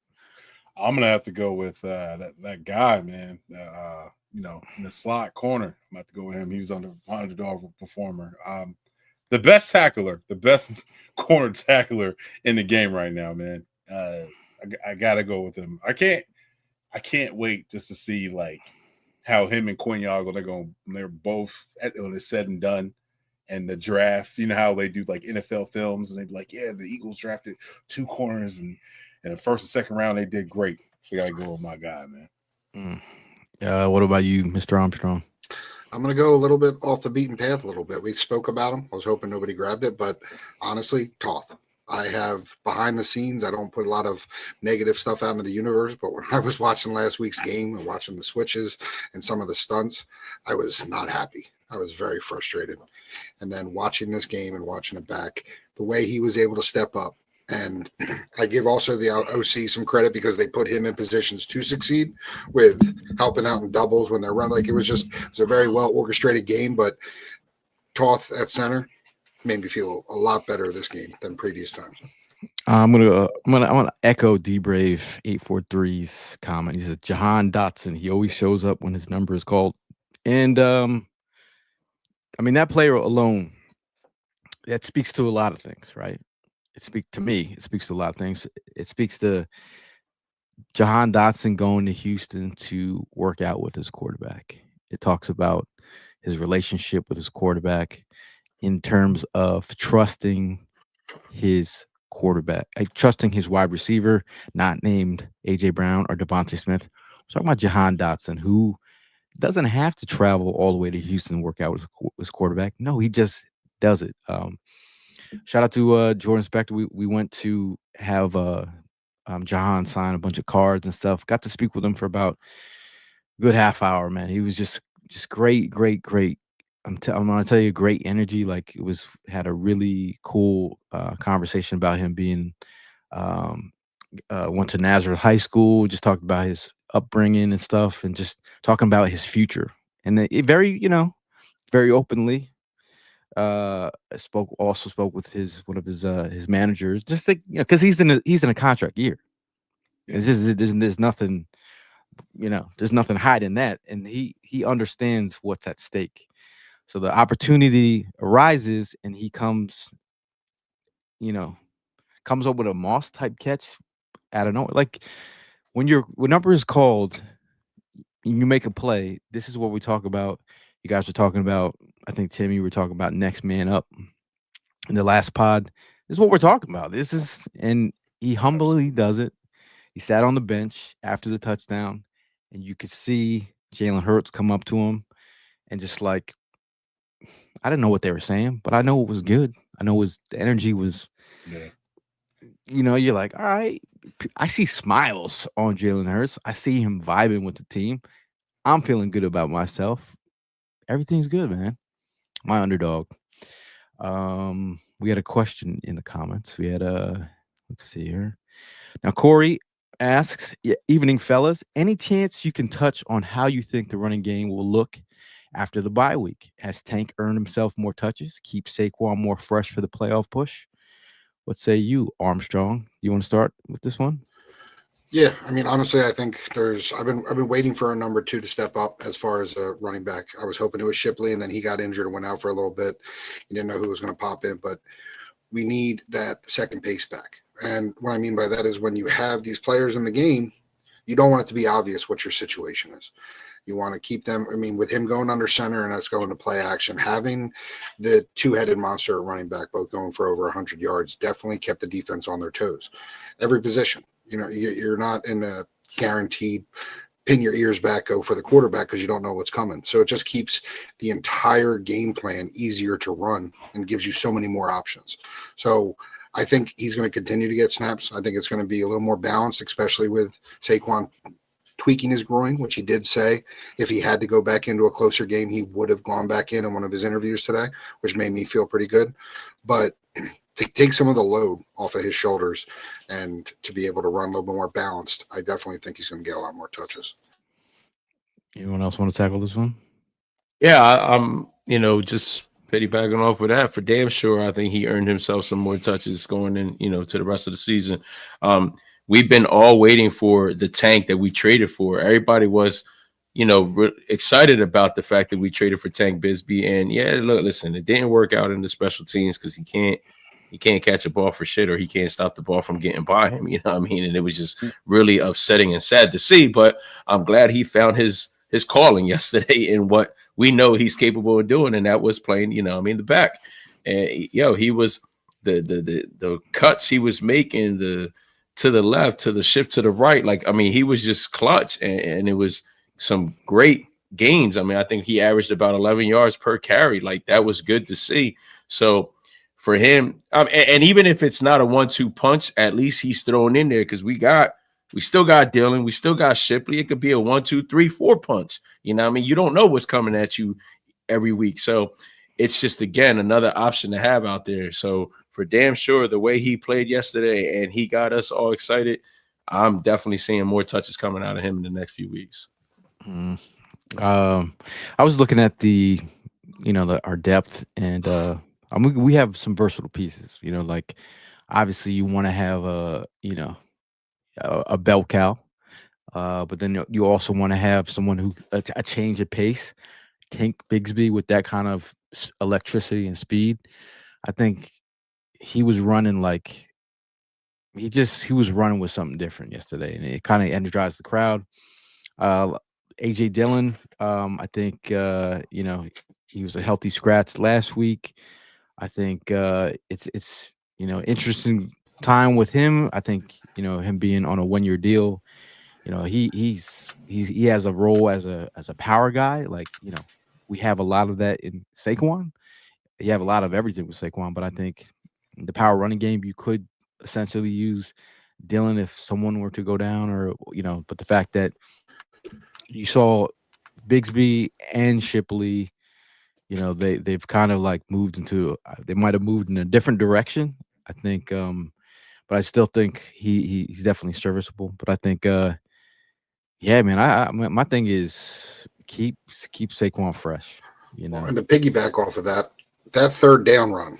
I'm gonna have to go with that guy, man. In the slot corner. I'm gonna have to go with him. He was underdog performer. The best tackler, the best corner tackler in the game right now, man. I gotta go with him. I can't wait just to see like how him and Quinyago they're both when it's said and done, and the draft. You know how they do like NFL films, and they'd be like, "Yeah, the Eagles drafted 2 corners, and in the first and second round they did great." So I gotta go with my guy, man. What about you, Mr. Armstrong? I'm going to go a little bit off the beaten path a little bit. We spoke about him. I was hoping nobody grabbed it, but honestly, Toth. I have behind the scenes, I don't put a lot of negative stuff out into the universe, but when I was watching last week's game and watching the switches and some of the stunts, I was not happy. I was very frustrated. And then watching this game and watching it back, the way he was able to step up. And I give also the OC some credit because they put him in positions to succeed with helping out in doubles when they're run. Like it was a very well orchestrated game, but Toth at center made me feel a lot better this game than previous times. I'm gonna echo D Brave 843's comment. He says Jahan Dotson. He always shows up when his number is called, and I mean that player alone, that speaks to a lot of things, right? It speaks to a lot of things. It speaks to Jahan Dotson going to Houston to work out with his quarterback. It talks about his relationship with his quarterback in terms of trusting his quarterback, trusting his wide receiver, not named A.J. Brown or Devontae Smith. We're talking about Jahan Dotson, who doesn't have to travel all the way to Houston and work out with his quarterback. No, he just does it. Shout out to Jordan Spector. We went to have Jahan sign a bunch of cards and stuff. Got to speak with him for about a good half hour, man. He was just great. I'm gonna tell you, great energy. Like had a really cool conversation about him being went to Nazareth High School. Just talked about his upbringing and stuff, and just talking about his future. and it very, very openly. Spoke with one of his managers, just like, because he's in a contract year. Yeah. There's nothing, there's nothing hiding that, and he understands what's at stake. So the opportunity arises, and he you know, comes up with a Moss type catch out of nowhere. Like when number is called, you make a play. This is what we talk about. You guys were talking about. I think Tim, you were talking about next man up in the last pod. This is what we're talking about. And he humbly does it. He sat on the bench after the touchdown, and you could see Jalen Hurts come up to him and just like, I didn't know what they were saying, but I know it was good. I know the energy was, Yeah. You're like, all right. I see smiles on Jalen Hurts. I see him vibing with the team. I'm feeling good about myself. Everything's good, man. My underdog. We had a question in the comments. We had let's see here. Now Corey asks, evening fellas, any chance you can touch on how you think the running game will look after the bye week? Has Tank earned himself more touches? Keep Saquon more fresh for the playoff push? What say you, Armstrong? You want to start with this one? Yeah, I mean, honestly, I think I've been waiting for a number 2 to step up as far as a running back. I was hoping it was Shipley, and then he got injured and went out for a little bit. You didn't know who was going to pop in, but we need that second pace back. And what I mean by that is when you have these players in the game, you don't want it to be obvious what your situation is. You want to keep them. I mean, with him going under center and us going to play action, having the two-headed monster running back, both going for over 100 yards, definitely kept the defense on their toes. Every position. You're not in a guaranteed pin your ears back, go for the quarterback because you don't know what's coming. So it just keeps the entire game plan easier to run and gives you so many more options. So I think he's going to continue to get snaps. I think it's going to be a little more balanced, especially with Saquon tweaking his groin, which he did say if he had to go back into a closer game, he would have gone back in one of his interviews today, which made me feel pretty good. But to take some of the load off of his shoulders and to be able to run a little bit more balanced, I definitely think he's going to get a lot more touches. Anyone else want to tackle this one? Yeah, I'm, just piggybacking off of that, for damn sure, I think he earned himself some more touches going in, to the rest of the season. We've been all waiting for the Tank that we traded for. Everybody was, excited about the fact that we traded for Tank Bigsby. And yeah, look, listen, it didn't work out in the special teams because he can't catch a ball for shit, or he can't stop the ball from getting by him. You know what I mean? And it was just really upsetting and sad to see. But I'm glad he found his calling yesterday in what we know he's capable of doing, and that was playing, the back. And he was the cuts he was making, to the left, to the shift to the right. Like, I mean, he was just clutch, and it was some great gains. I mean, I think he averaged about 11 yards per carry. Like, that was good to see. So for him, and even if it's not a 1-2 punch, at least he's thrown in there, because we still got Dillon, we still got Shipley. It could be a 1, 2, 3, 4 punch. You know what I mean? You don't know what's coming at you every week. So it's just, again, another option to have out there. So for damn sure, the way he played yesterday and he got us all excited, I'm definitely seeing more touches coming out of him in the next few weeks. I was looking at our depth, and we have some versatile pieces. Like obviously you want to have a bell cow, but then you also want to have someone who a change of pace. Tank Bigsby with that kind of electricity and speed. I think he was running he was running with something different yesterday, and it kind of energized the crowd. AJ Dillon, I think he was a healthy scratch last week. I think it's interesting time with him. I think him being on a 1-year deal, he has a role as a power guy. Like, we have a lot of that in Saquon. You have a lot of everything with Saquon, but I think the power running game, you could essentially use Dillon if someone were to go down, or but the fact that you saw Bigsby and Shipley, they've kind of like moved into, they might have moved in a different direction, I think. But I still think he's definitely serviceable. But I think, yeah, man, my thing is keep Saquon fresh. You know, And to piggyback off of that third down run,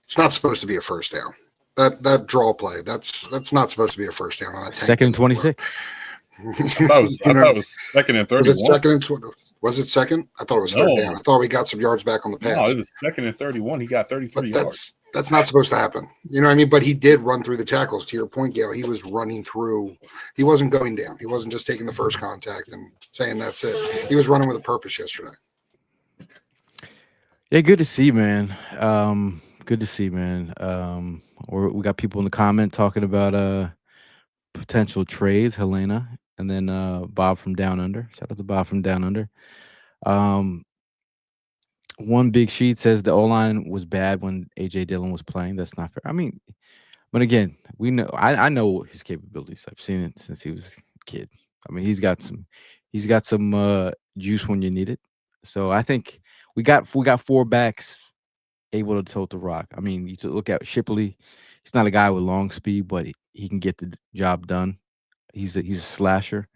it's not supposed to be a first down. That draw play, that's not supposed to be a first down on that. Second and 26. I thought it was second and 31. Was it second and 20? Was it second? I thought it was third down. I thought we got some yards back on the pass. No, it was second and 31. He got 33 yards. That's not supposed to happen. You know what I mean? But he did run through the tackles. To your point, Gail, he was running through. He wasn't going down. He wasn't just taking the first contact and saying that's it. He was running with a purpose yesterday. Yeah, good to see, man. Good to see, man. We got people in the comment talking about potential trades, Helena, and then Bob from Down Under. Shout out to Bob from Down Under. One big sheet says the O-line was bad when A.J. Dillon was playing. That's not fair. I mean, but again, we know I know his capabilities. I've seen it since he was a kid. I mean, he's got some juice when you need it. So I think we got 4 backs able to tote the rock. I mean, you look at Shipley. He's not a guy with long speed, but he can get the job done. He's a slasher.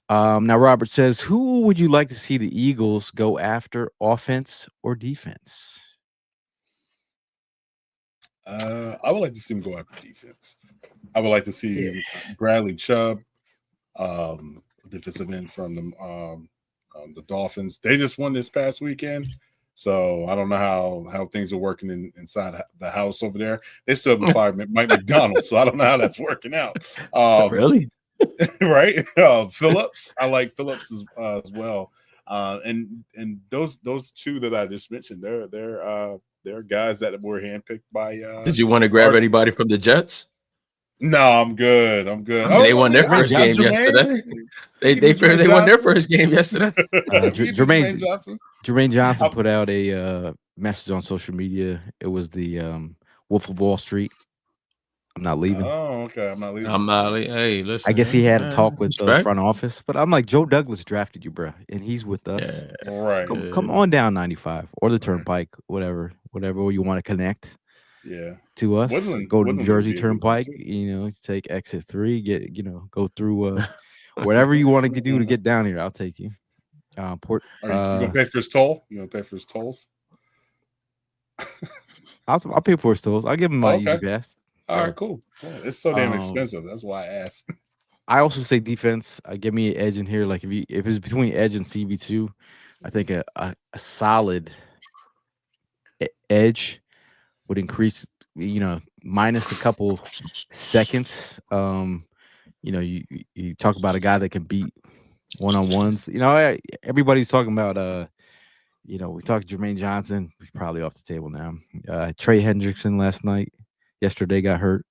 Now, Robert says, who would you like to see the Eagles go after, offense or defense? I would like to see him go after defense. I would like to see Bradley Chubb, defensive end from the Dolphins. They just won this past weekend, so I don't know how things are working inside the house over there. They still haven't fired Mike McDonald, so I don't know how that's working out. Really? Right? Phillips. I like Phillips as well. And those two that I just mentioned, they're guys that were handpicked by. Did you want to grab anybody from the Jets? No, I'm good. They won their first game yesterday. They won their first game yesterday. Jermaine Johnson put out a message on social media. It was the Wolf of Wall Street. I'm not leaving. Oh, okay. I'm not leaving. Hey, listen. I guess he had a talk with the front office, but I'm like, Joe Douglas drafted you, bro, and he's with us. Yeah, right. Come on down 95 or the Turnpike, whatever you want to connect. Yeah. To us, go to New Jersey Turnpike. Take exit 3. Go through whatever you want to do to get down here. I'll take you. Are you gonna pay for his toll? You gonna pay for his tolls? I'll pay for his tolls. I'll give him my easy pass. All right, cool. It's so damn expensive. That's why I asked. I also say defense. Give me an edge in here. Like if it's between edge and CB2, I think a solid edge would increase. Minus a couple seconds. You talk about a guy that can beat one-on-ones. Everybody's talking about. We talked Jermaine Johnson. He's probably off the table now. Trey Hendrickson yesterday got hurt.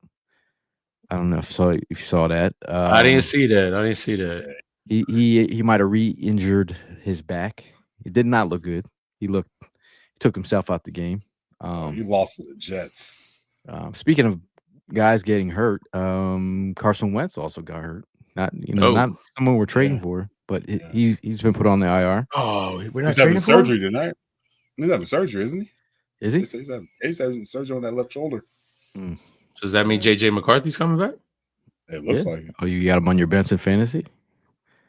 I don't know if you saw that. I didn't see that. He might have re-injured his back. It did not look good. He took himself out the game. He lost to the Jets. Speaking of guys getting hurt, Carson Wentz also got hurt. Not someone we're trading for, but he's been put on the IR. Oh, we're not he's having surgery tonight. He's having surgery, isn't he? Is he? He's having surgery on that left shoulder. Does that mean JJ McCarthy's coming back? It looks like it. Oh, you got him on your bench in fantasy?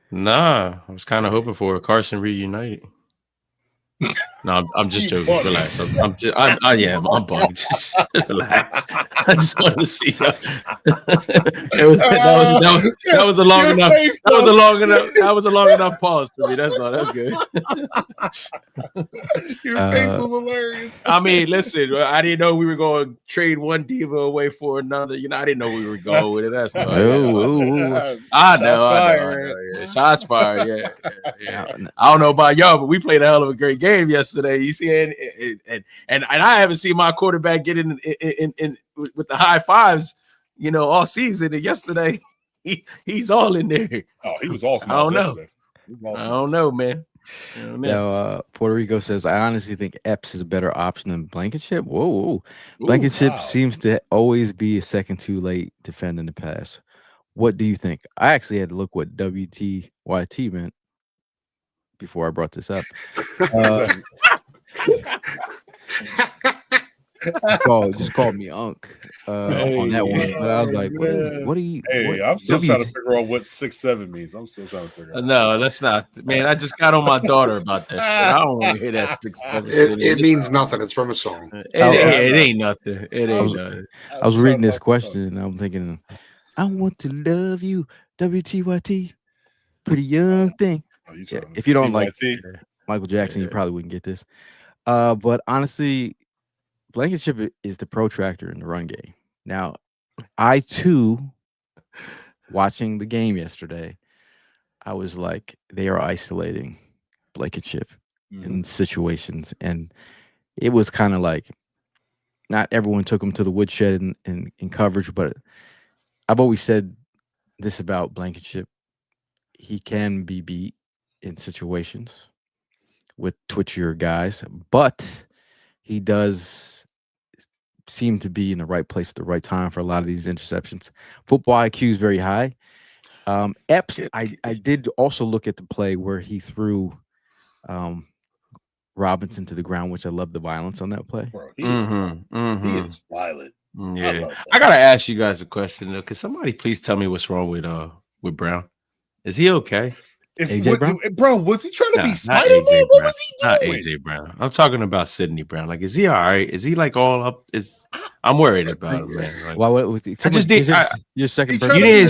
Nah, I was kind of hoping for a Carson reunited. No, I'm just joking. Relax. I'm bugged. Just relax. I just wanted to see. That was a long enough. That was a long enough pause for me. That's all. That's good. Your face was hilarious. I mean, listen. I didn't know we were going to trade one diva away for another. I didn't know we were going with it. That's no. I know. Yeah. Shots fired. Yeah. I don't know about y'all, but we played a hell of a great game yesterday. You see, and I haven't seen my quarterback get in with the high fives, all season. And yesterday, he's all in there. Oh, he was awesome. I don't know, man. Now, Puerto Rico says, I honestly think Epps is a better option than Blankenship. Whoa. Blankenship seems to always be a second too late defending the pass. What do you think? I actually had to look what WTYT meant before I brought this up. just called me Unc on that one. But I was like, what do you? Hey, I'm still trying to figure out what 6'7" means. I'm still trying to figure out. No, that's not. Man, I just got on my daughter about that shit. I don't want to hear that 6'7" It means nothing. It's from a song. It ain't nothing. It ain't nothing. I was reading this question and I'm thinking, I want to love you, WTYT, pretty young thing. Yeah, if you don't like Michael Jackson, you probably wouldn't get this. But honestly, Blankenship is the protractor in the run game. Now, I too, watching the game yesterday, I was like, they are isolating Blankenship in situations, and it was kind of like not everyone took him to the woodshed in coverage, but I've always said this about Blankenship. He can be beat in situations with twitchier guys, but he does seem to be in the right place at the right time for a lot of these interceptions. Football IQ is very high. Epps, I did also look at the play where he threw Robinson to the ground, which I love the violence on that play. Bro, he is violent. Yeah, I gotta ask you guys a question though. Can somebody please tell me what's wrong with Brown? Is he okay? Bro, was he trying to be Spider-Man? What was he doing? Not AJ Brown. I'm talking about Sidney Brown. Like, is he all right? Is he like all up? I'm worried about him, man. Like, I just did. Your second person. You didn't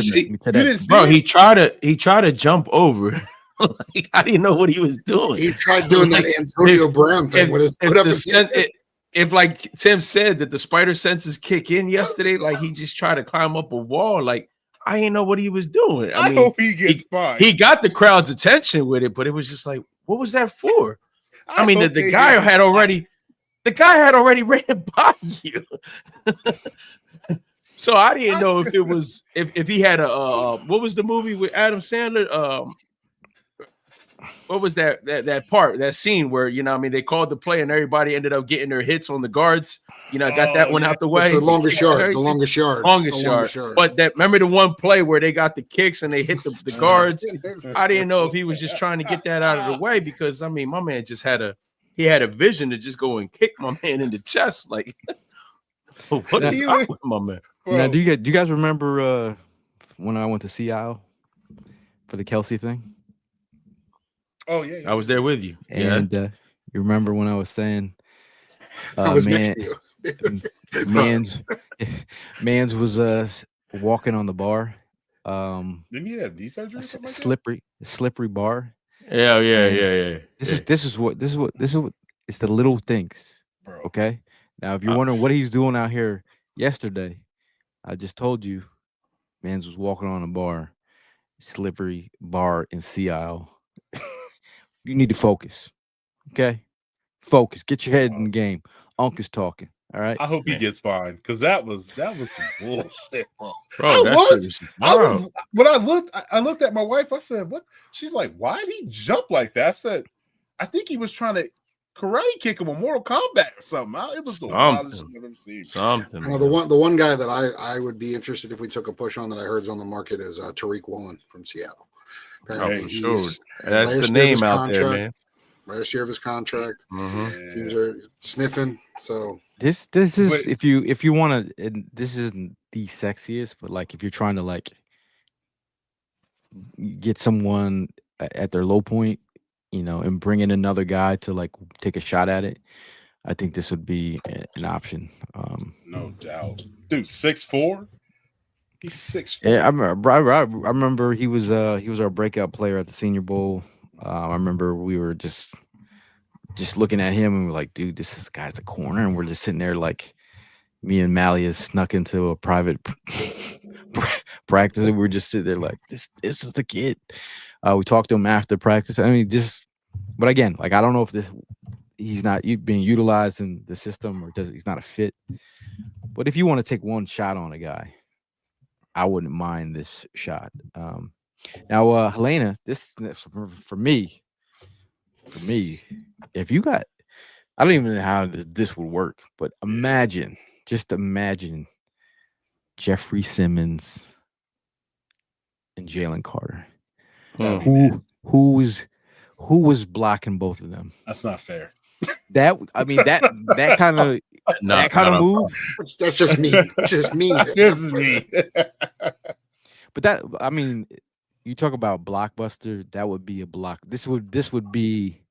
see, bro. He tried to jump over. Like, I didn't know what he was doing. He tried doing that Antonio Brown thing with his foot up his head. If like Tim said that the spider senses kick in yesterday, like he just tried to climb up a wall, like I didn't know what he was doing. I mean, hope he gets fined. He got the crowd's attention with it, but it was just like, what was that for? I mean, the guy had already ran by you. So I didn't know if it was if he had a what was the movie with Adam Sandler? What was that scene where, you know, I mean, they called the play and everybody ended up getting their hits on the guards. You know, got that one out the way. The longest yard. But remember the one play where they got the kicks and they hit the guards. I didn't know if he was just trying to get that out of the way because I mean, my man just had a vision to just go and kick my man in the chest. Like, what is up with my man? Now, do you guys remember when I went to Seattle for the Kelsey thing? Oh yeah, I was there with you. And you remember when I was saying, I was next to you. Mans was walking on the bar. Didn't he have knee surgery? Slippery bar. Yeah. This is what it's the little things. Bro. Okay. Now, if you're wondering what he's doing out here yesterday, I just told you, Mans was walking on a bar, slippery bar in Seattle. You need to focus. Okay? Focus. Get your head in the game. Unc is talking. All right. I hope he gets fined because that was some bullshit, bro. When I looked at my wife, I said, "What?" She's like, "Why did he jump like that?" I said, "I think he was trying to karate kick him in Mortal Kombat or something." It was the wildest I've ever seen. Something. The one guy that I would be interested if we took a push on that I heard is on the market is Tariq Woolen from Seattle. That's the name out there, man. Last year of his contract, teams are sniffing. So this is if you want to. This isn't the sexiest, but like if you're trying to like get someone at their low point, you know, and bring in another guy to like take a shot at it, I think this would be an option. No doubt, dude. 6'4". He's 6'4". Yeah, I remember he was our breakout player at the Senior Bowl. I remember we were just looking at him and we're like, dude, this guy's a corner, and we're just sitting there like me and Malia snuck into a private practice, and we're just sitting there like this is the kid. We talked to him after practice. I mean, but again, like I don't know if he's not being utilized in the system or he's not a fit. But if you want to take one shot on a guy, I wouldn't mind this shot. Now, Helena, this for me, if you got, I don't even know how this would work, but just imagine Jeffrey Simmons and Jalen Carter. Who was blocking both of them? That's not fair. That kind of that kind of move. That's just mean. It's just mean. This is me. But that, I mean, you talk about blockbuster. That would be a block. This would be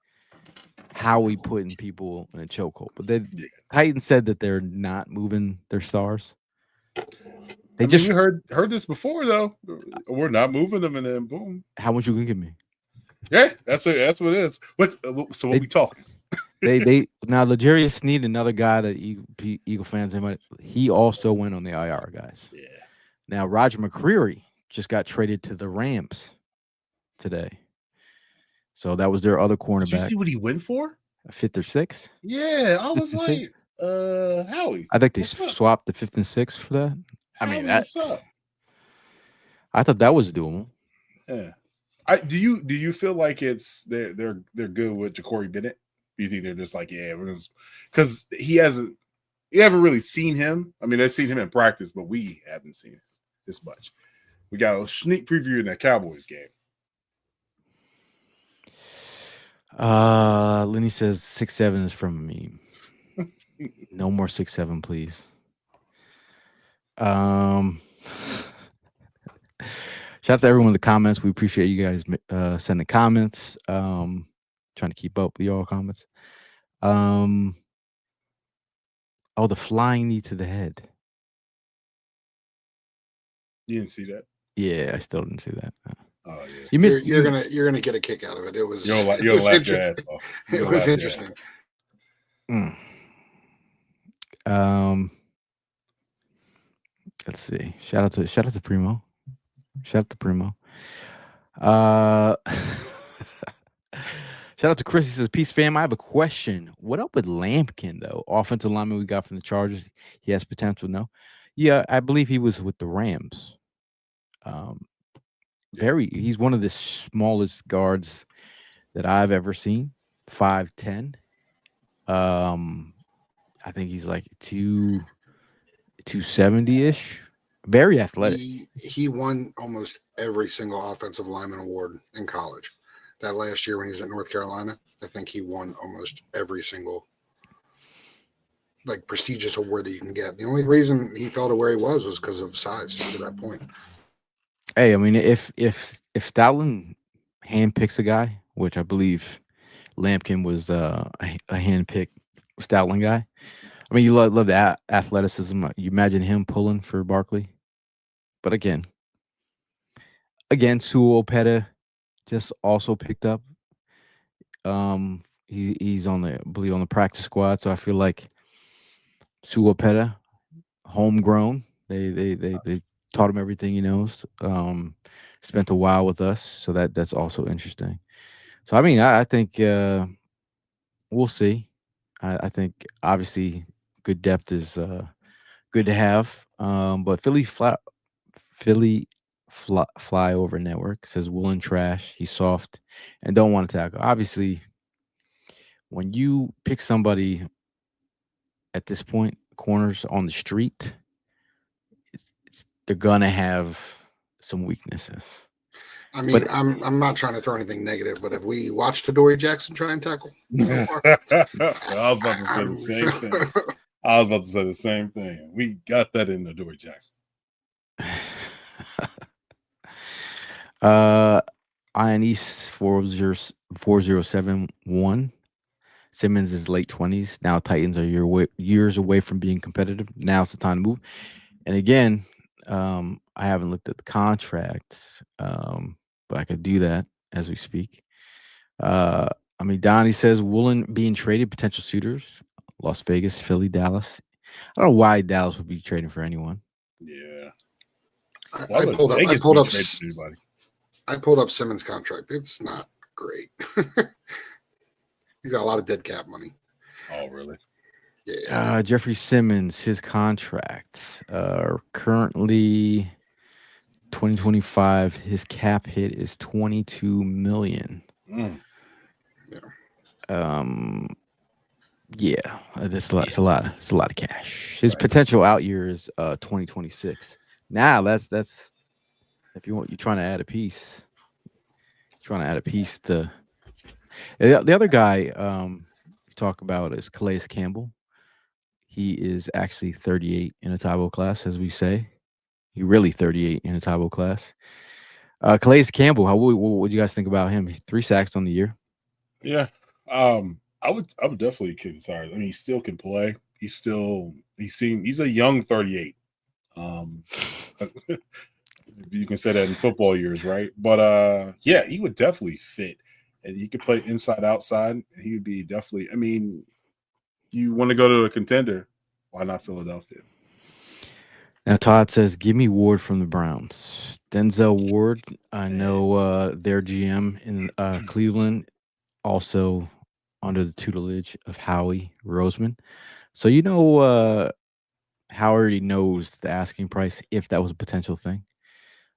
how we putting people in a chokehold. But then Titans said that they're not moving their stars. We heard this before though. We're not moving them, and then boom. How much you gonna give me? Yeah, that's what it is. So what we talking? They now Legarius Sneed, another guy that Eagle fans he also went on the IR, guys. Yeah. Now Roger McCreary just got traded to the Rams today, so that was their other cornerback. Did you see what he went for? A 5th or 6th? Yeah, I was like, Howie. I think they swapped the 5th and 6th for that. Howie, I mean, what's up? I thought that was doable. Yeah. Do you feel like they're good with Ja'Cory Bennett? Do you think they're just like, yeah, we're gonna, because you haven't really seen him. I mean, they've seen him in practice, but we haven't seen him this much. We got a sneak preview in that Cowboys game. Lenny says 6'7" is from a meme. No more 6'7", please. Shout out to everyone in the comments. We appreciate you guys sending comments. Trying to keep up with y'all comments. The flying knee to the head. You didn't see that? Yeah, I still didn't see that. Oh yeah, you missed. You're gonna get a kick out of it. It was. You'll laugh your ass off. It was interesting. Let's see. Shout out to Primo. Shout out to Primo. Shout out to Chris. He says, "Peace, fam. I have a question. What up with Lampkin though? Offensive lineman we got from the Chargers. He has potential. No, yeah, I believe he was with the Rams. He's one of the smallest guards that I've ever seen. 5'10". I think he's like 270-ish. Very athletic. He won almost every single offensive lineman award in college. That last year when he was at North Carolina, I think he won almost every single prestigious award that you can get. The only reason he fell to where he was because of size to that point. Hey, I mean, if Stoutland handpicks a guy, which I believe Lampkin was a handpicked Stoutland guy. I mean, you love the athleticism. You imagine him pulling for Barkley. But again, Sewell Opeta just also picked up. He's on the practice squad, so I feel like Sewell Opeta, homegrown. They taught him everything he knows. Spent a while with us, so that's also interesting. So I mean, I think we'll see. I think obviously good depth is good to have. But Philly Flyover Network says Woolen trash. He's soft and don't want to tackle. Obviously, when you pick somebody at this point, corners on the street, they're gonna have some weaknesses. I mean, I'm not trying to throw anything negative, but have we watched Adoree Jackson try and tackle? I was about to say the same thing. We got that in Adoree Jackson. Iron East 4071. Simmons is late 20s. Now Titans are years away from being competitive. Now's the time to move. And again, I haven't looked at the contracts, but I could do that as we speak. I mean, Donnie says Woolen being traded, potential suitors, Las Vegas, Philly, Dallas. I don't know why Dallas would be trading for anyone. Yeah. I pulled up Simmons' contract. It's not great. He's got a lot of dead cap money. Oh, really? Yeah. Jeffrey Simmons, his contract currently 2025. His cap hit is $22 million. Yeah, that's a lot. It's a lot of cash. His potential out year is 2026. Now that's if you're trying to add a piece. Trying to add a piece to the other guy you talk about is Calais Campbell. He is actually 38 in a Taibo class, as we say. He really 38 in a Taibo class. Calais Campbell, what would you guys think about him? 3 sacks on the year. Yeah. I would definitely kick his tires. I mean, he still can play. He's a young 38. You can say that in football years, right? But yeah, he would definitely fit. And he could play inside outside. He would be definitely, I mean, you want to go to a contender, why not Philadelphia? Now Todd says, "Give me Ward from the Browns." Denzel Ward, I know their GM in Cleveland, also under the tutelage of Howie Roseman. So Howie already knows the asking price if that was a potential thing.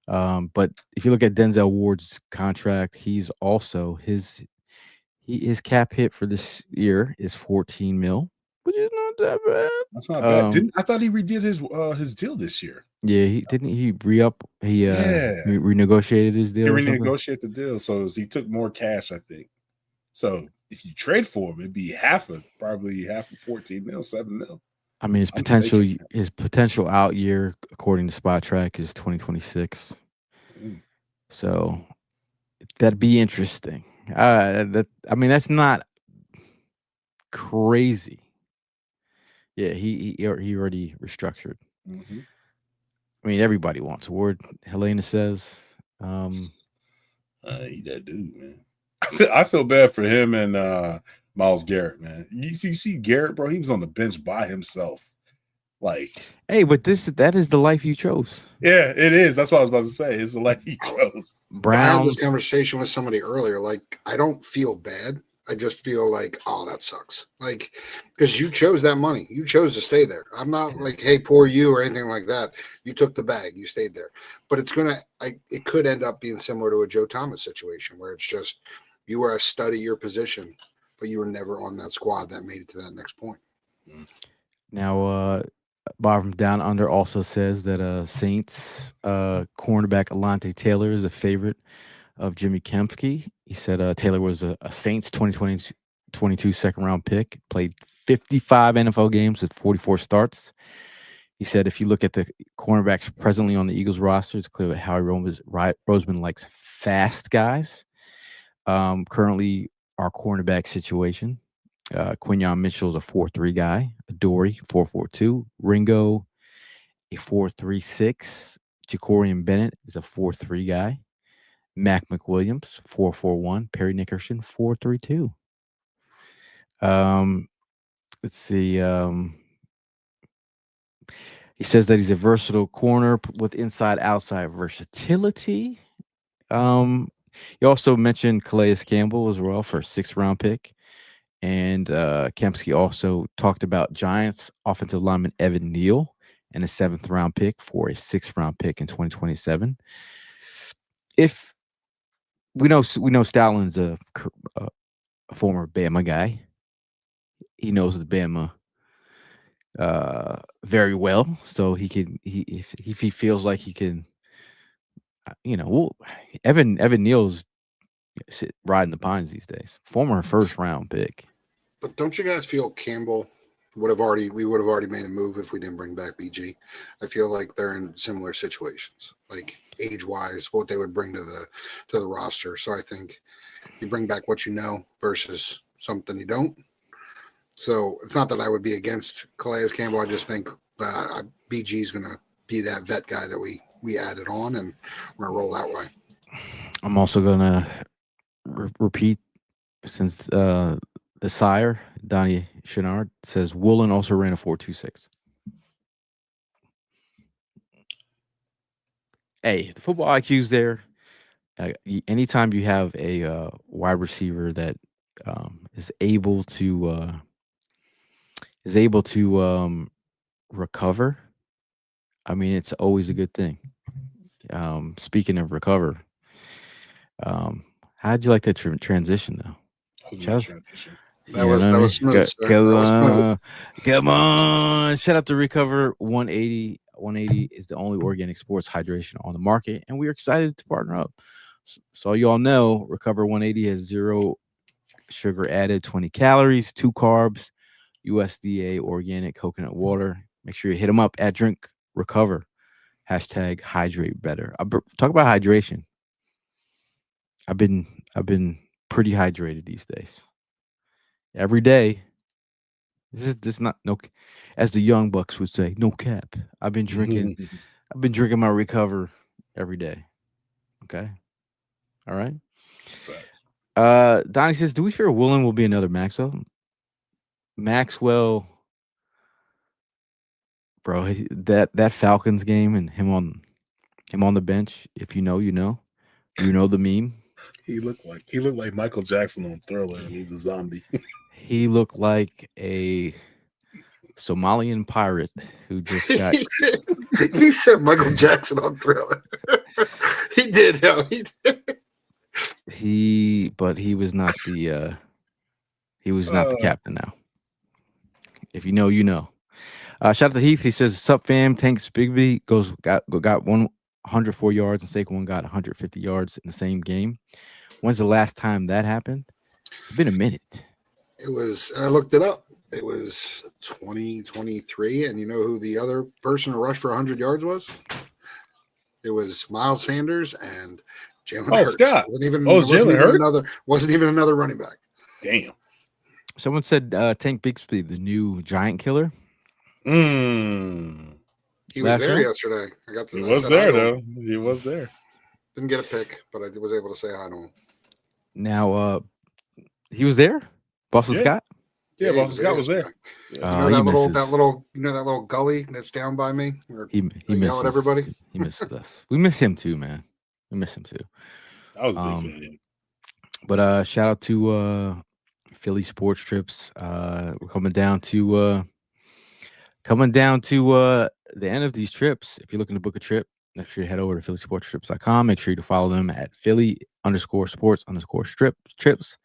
But if you look at Denzel Ward's contract, he's also his cap hit for this year is 14 mil, which is not that bad. That's not bad. I thought he redid his deal this year? Yeah, he re-up. He renegotiated his He deal. renegotiated the deal, so he took more cash, I think. So if you trade for him, it'd be probably half of 14 mil, 7 mil. I mean, his potential out year, according to Spot Track, is 2026. So that'd be interesting. That's not crazy. Yeah, he already restructured. Mm-hmm. I mean, everybody wants Ward. Helena says, He that dude, man. I feel bad for him and Myles Garrett, man. You see Garrett, bro. He was on the bench by himself. Like, hey, but that is the life you chose. Yeah, it is. That's what I was about to say. It's the life he chose. I had this conversation with somebody earlier. Like, I don't feel bad. I just feel like, oh, that sucks. Like, because you chose that money. You chose to stay there. I'm not like, hey, poor you or anything like that. You took the bag. You stayed there. But it could end up being similar to a Joe Thomas situation where it's just you were a stud at your position, but you were never on that squad that made it to that next point. Now, Bob from Down Under also says that Saints cornerback Alontae Taylor is a favorite of Jimmy Kempke. He said Taylor was a Saints 2022 second-round pick, played 55 NFL games with 44 starts. He said if you look at the cornerbacks presently on the Eagles roster, it's clear that Howie Roseman likes fast guys. Currently, our cornerback situation, Quinyon Mitchell is a 4.3 guy, Adoree 4.42, Ringo a 4.36, Jacorian Bennett is a 4.3 guy, Mac McWilliams 4.41, Perry Nickerson 4.32. Let's see. He says that he's a versatile corner with inside-outside versatility. He also mentioned Calais Campbell as well for a 6th-round pick. And Kempsky also talked about Giants offensive lineman Evan Neal and a 7th-round pick for a 6th-round pick in 2027. If we know Stallin's a former Bama guy, he knows the Bama very well, so if he feels like he can, Evan Neal's riding the pines these days. Former 1st-round pick. But don't you guys feel Campbell we would have already made a move if we didn't bring back BG? I feel like they're in similar situations, like age-wise, what they would bring to the roster. So I think you bring back what you know versus something you don't. So it's not that I would be against Calais Campbell. I just think BG is going to be that vet guy that we added on, and we're going to roll that way. I'm also going to repeat, since the sire, Donnie Chenard, says Woolen also ran a 4.26. Hey, the football IQ's there. Anytime you have a wide receiver that is able to recover, I mean, it's always a good thing. Speaking of recover, how'd you like that transition though? That was smooth. Come on. Shout out to Recover 180. 180 is the only organic sports hydration on the market, and we're excited to partner up. So you all know, Recover 180 has 0 sugar added, 20 calories, 2 carbs, USDA organic coconut water. Make sure you hit them up at Drink Recover. Hashtag hydrate better. Talk about hydration. I've been pretty hydrated these days. Every day. This is not no, as the young bucks would say, no cap. I've been drinking my Recover every day. Okay. All right. Donnie says, do we fear Woolen will be another Maxwell? Maxwell, bro, that Falcons game and him on the bench. If you know, you know the meme. He looked like Michael Jackson on Thriller, and he's a zombie. He looked like a Somalian pirate who just got. He said Michael Jackson on Thriller. He did. No, he did. But he was not the the captain now. If you know, you know. Shout out to Heath. He says, "Sup fam, Tanks Bigsby got 104 yards and Saquon got 150 yards in the same game. When's the last time that happened? It's been a minute. It was. I looked it up. It was 2023, and you know who the other person who rushed for 100 yards was? It was Miles Sanders and Jalen Hurts. Scott. Wasn't even another running back. Damn. Someone said Tank Bigsby, the new giant killer. He was there yesterday. He was there though. He was there. Didn't get a pick, but I was able to say hi to him. Now, he was there. Boston Scott. Yeah, Boston Scott was there. Yeah. You know that little gully that's down by me. He misses everybody. He misses us. We miss him too, man. We miss him too. I was a big fan. But shout out to Philly Sports Trips. We're coming down to the end of these trips. If you're looking to book a trip, make sure you head over to phillysportstrips.com. Make sure you follow them at Philly_sports_trips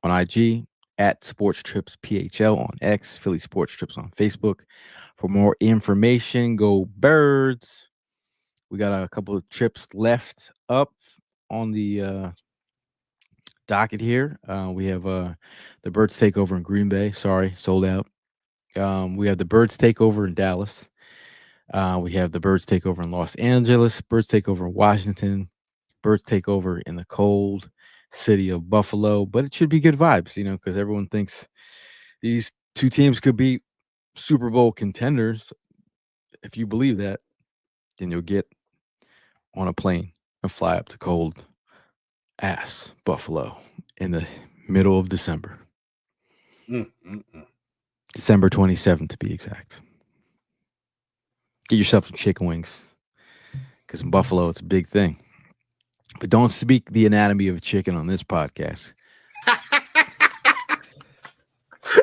on IG, at Sports Trips PHL on X, Philly Sports Trips on Facebook. For more information, go Birds. We got a couple of trips left up on the docket here. We have the Birds Takeover in Green Bay. Sorry, sold out. We have the Birds Takeover in Dallas. We have the Birds Takeover in Los Angeles, Birds Takeover in Washington, Birds Takeover in the cold city of Buffalo. But it should be good vibes, because everyone thinks these two teams could be Super Bowl contenders. If you believe that, then you'll get on a plane and fly up to cold ass Buffalo in the middle of December. December 27th to be exact. Get yourself some chicken wings, because in Buffalo it's a big thing. But don't speak the anatomy of a chicken on this podcast.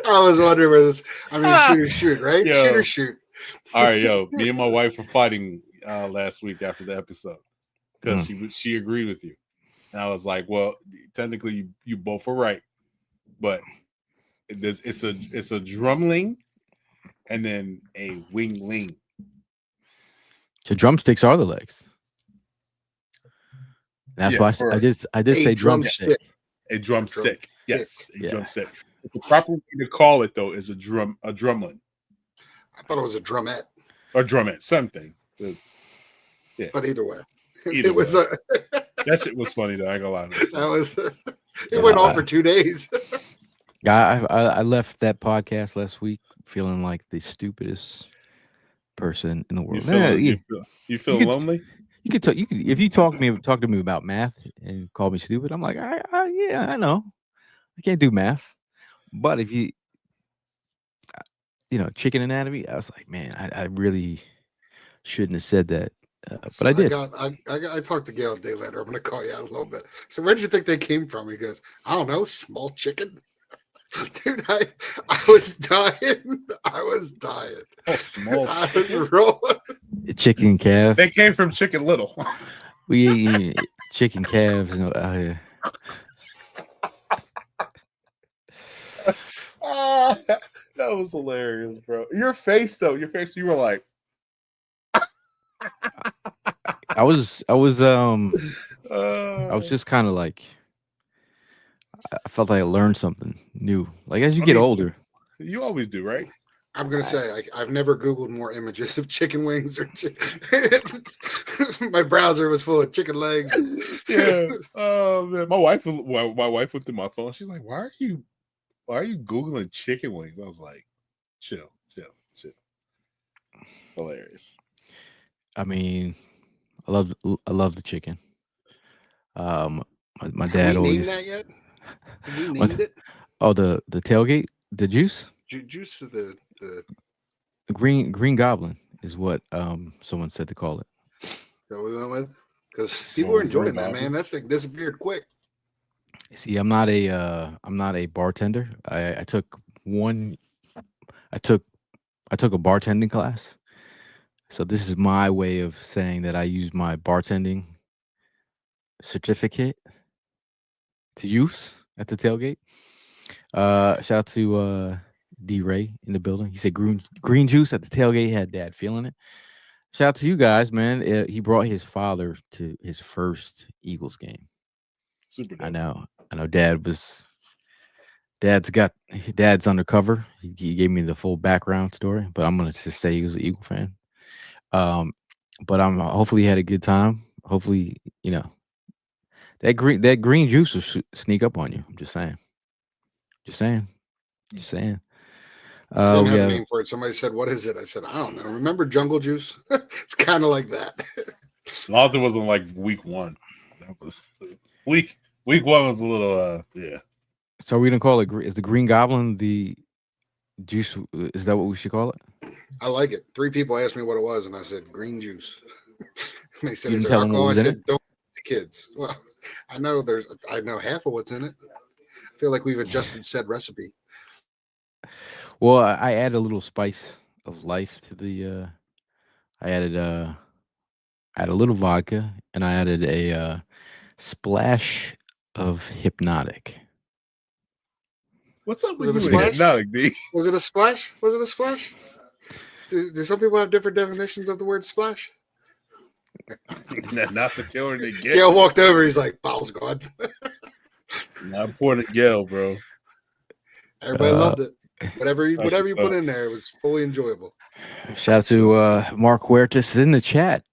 I was wondering where this. I mean, shoot or shoot, right? Yo. Shoot or shoot. All right, yo. Me and my wife were fighting last week after the episode because she agreed with you, and I was like, "Well, technically, you both were right, but it's a drumling and then a wingling." So drumsticks are the legs. That's why I did say drumstick. A drumstick. Yes, a drumstick. The proper way to call it though is a drumlin. I thought it was a drumette. Or drumette, something. Yeah. But either way. That shit was funny though. I ain't gonna lie. That was it went on for 2 days. Yeah, I left that podcast last week feeling like the stupidest person in the world. You feel lonely? You could if you talk to me about math and call me stupid, I'm like, yeah, I know. I can't do math. But if you chicken anatomy, I was like, man, I really shouldn't have said that. But I did. I talked to Gail a day later. I'm going to call you out a little bit. So where did you think they came from? He goes, I don't know, small chicken. Dude, I was dying. Oh, small. I was rolling. Chicken calf. They came from Chicken Little. We eat chicken calves out here. That was hilarious, bro. Your face, you were like, I was just kind of like, I felt like I learned something new. Like as you get older, You always do, right? I'm gonna say I've never Googled more images of chicken wings or my browser was full of chicken legs. Yeah. Oh man, my wife went through my phone. She's like, "Why are you Googling chicken wings?" I was like, "Chill. Hilarious." I mean, I love the chicken. My Have dad we named always. that yet? Have we What? named it? Oh, the tailgate, the juice, Juice of the the green goblin is what someone said to call it. that we went with because people were enjoying that, man. That thing disappeared quick. See, I'm not a bartender. I took a bartending class. So this is my way of saying that I use my bartending certificate to use at the tailgate. Shout out to D Ray in the building. He said green juice at the tailgate. Had dad feeling it. Shout out to you guys, man. He brought his father to his first Eagles game. Super dope. I know. Dad's undercover. He gave me the full background story, but I'm gonna just say he was an Eagle fan. But hopefully he had a good time. Hopefully, that green juice will sneak up on you. I'm just saying. I didn't have a name for it. Somebody said, "What is it?" I said, "I don't know." Remember Jungle Juice? It's kind of like that. As long as it wasn't like week 1. That was week 1 was a little yeah. So we gonna call it is the Green Goblin the juice? Is that what we should call it? I like it. 3 people asked me what it was, and I said green juice. They said, You "Is didn't there tell them what alcohol?" I was in said, it? "Don't the kids." Well, I know half of what's in it. I feel like we've adjusted said recipe. Well, I added a little spice of life to the. I added a little vodka, and I added a splash of hypnotic. What's up Was with it a you and splash? Hypnotic, D? Was it a splash? Was it a splash? Do some people have different definitions of the word splash? Not the killer to get. Gail walked over. He's like, "Bottle's gone." Not pouring to Gail, bro. Everybody loved it. Whatever you put in there, it was fully enjoyable. Shout out to Mark Huertas in the chat.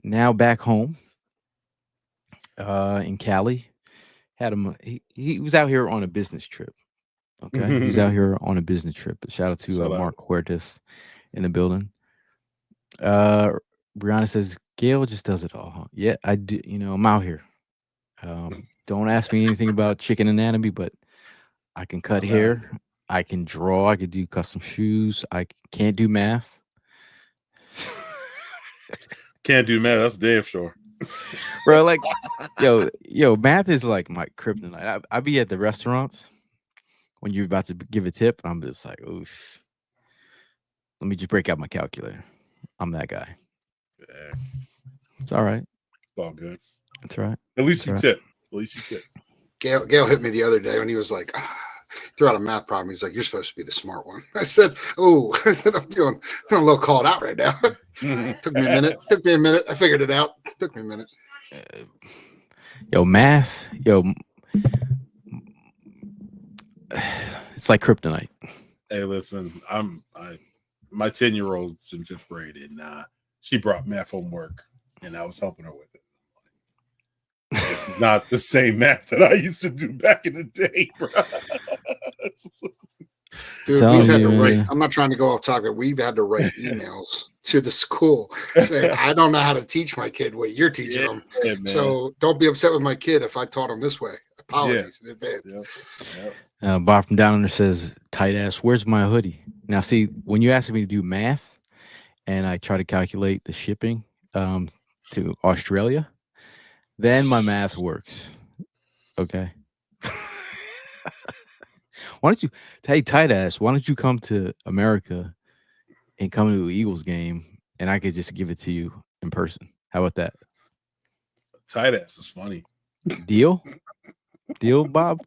Now back home in Cali. Had him. He was out here on a business trip. Okay, he was out here on a business trip. Shout out to Mark Huertas in the building. Brianna says Gail just does it all. Huh? Yeah, I do. I'm out here. Don't ask me anything about chicken anatomy, but I can cut hair. I can draw. I can do custom shoes. I can't do math. Can't do math. That's damn sure. Bro, like, yo, math is like my kryptonite. I be at the restaurants when you're about to give a tip. I'm just like, oof. Let me just break out my calculator. I'm that guy. Yeah. It's all right. It's all good. It's all right. At least you tip. Gail hit me the other day when he was like, threw out a math problem. He's like, "You're supposed to be the smart one." I said, "Oh," I said, I'm feeling a little called out right now. Took me a minute. I figured it out. Took me a minute. Math. It's like kryptonite. Hey, listen, my 10-year-old's in 5th grade, and she brought math homework, and I was helping her with it. This is not the same math that I used to do back in the day, bro. Dude, we've had to write. I'm not trying to go off topic. We've had to write emails to the school saying, "I don't know how to teach my kid what you're teaching them. Yeah, so don't be upset with my kid if I taught him this way. Apologies in advance." Bob from Down Under says, "Tight ass, where's my hoodie?" Now, see, when you ask me to do math, and I try to calculate the shipping to Australia, then my math works. Okay. Why don't you, hey, tight ass, why don't you come to America and come to an Eagles game and I could just give it to you in person? How about that? Tight ass is funny. Deal, Bob?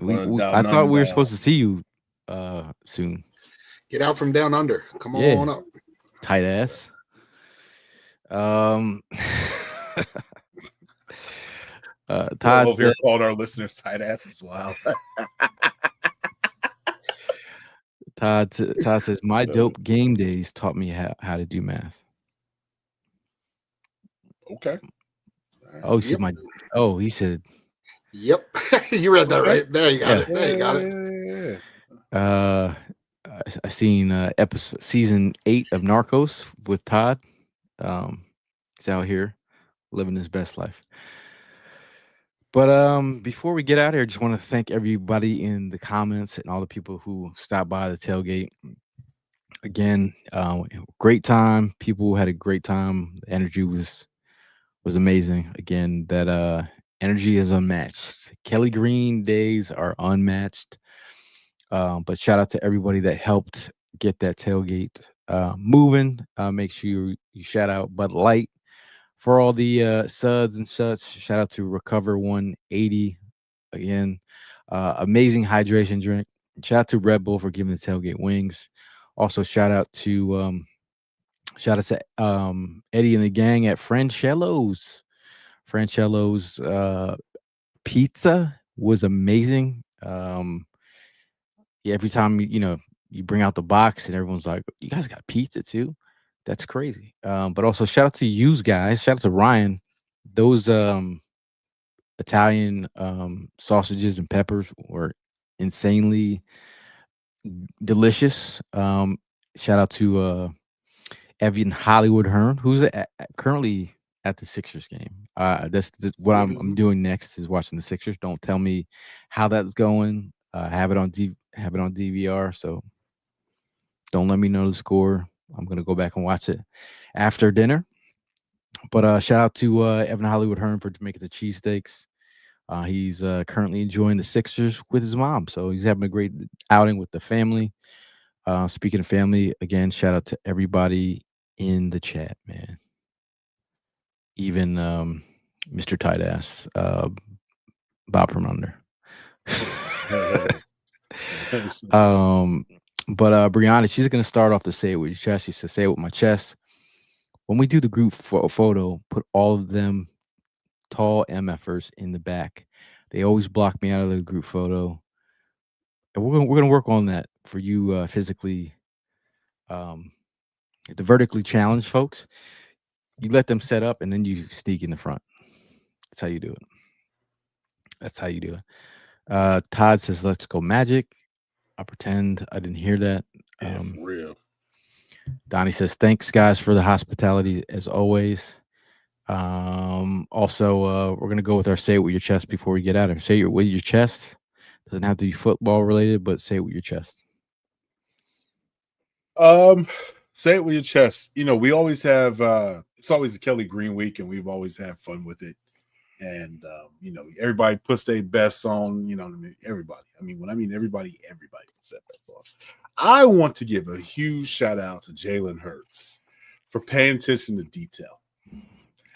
I thought we were supposed to see you soon. Get out from down under. Come on up. Tight ass. Todd over here called our listeners tight ass as well. Todd says my dope game days taught me how to do math. Okay. Oh, he said he said. Yep, you read that right. There you got Yeah. it. There you got it. I seen season 8 of Narcos with Todd. He's out here living his best life. But before we get out of here, I just want to thank everybody in the comments and all the people who stopped by the tailgate. Again, great time. People had a great time. The energy was amazing. Again, that energy is unmatched. Kelly Green days are unmatched. But shout out to everybody that helped get that tailgate moving. Make sure you shout out Bud Light for all the suds and such. Shout out to Recover 180 again. Amazing hydration drink. Shout out to Red Bull for giving the tailgate wings. Also, shout out to Eddie and the gang at Francello's. Francello's pizza was amazing. Every time you bring out the box and everyone's like, "You guys got pizza too?" That's crazy. But also shout out to you guys. Shout out to Ryan. Those Italian sausages and peppers were insanely delicious. Shout out to Evan Hollywood Hearn, who's currently at the Sixers game. That's what I'm doing next is watching the Sixers. Don't tell me how that's going. Have it on DVR, so don't let me know the score. I'm gonna go back and watch it after dinner. But shout out to Evan Hollywood Hearn for making the cheesesteaks. He's currently enjoying the Sixers with his mom, so he's having a great outing with the family. Speaking of family, again, shout out to everybody in the chat, man. Even Mr. Tight Ass, Bob from Under. But Brianna, she's gonna start off to say it with your chest. She says, "Say it with my chest." When we do the group photo, put all of them tall MFers in the back. They always block me out of the group photo. And we're gonna work on that for you physically. The vertically challenged folks, you let them set up and then you sneak in the front. That's how you do it. Todd says, "Let's go Magic." I pretend I didn't hear that. Yeah, for real. Donnie says, "Thanks, guys, for the hospitality as always." Also, we're gonna go with our say it with your chest before we get out of here. Say it with your chest. Doesn't have to be football related, but say it with your chest. Say it with your chest. We always have it's always a Kelly Green week, and we've always had fun with it. And everybody puts their best on, everybody. When I mean everybody puts their best on. I want to give a huge shout out to Jalen Hurts for paying attention to detail.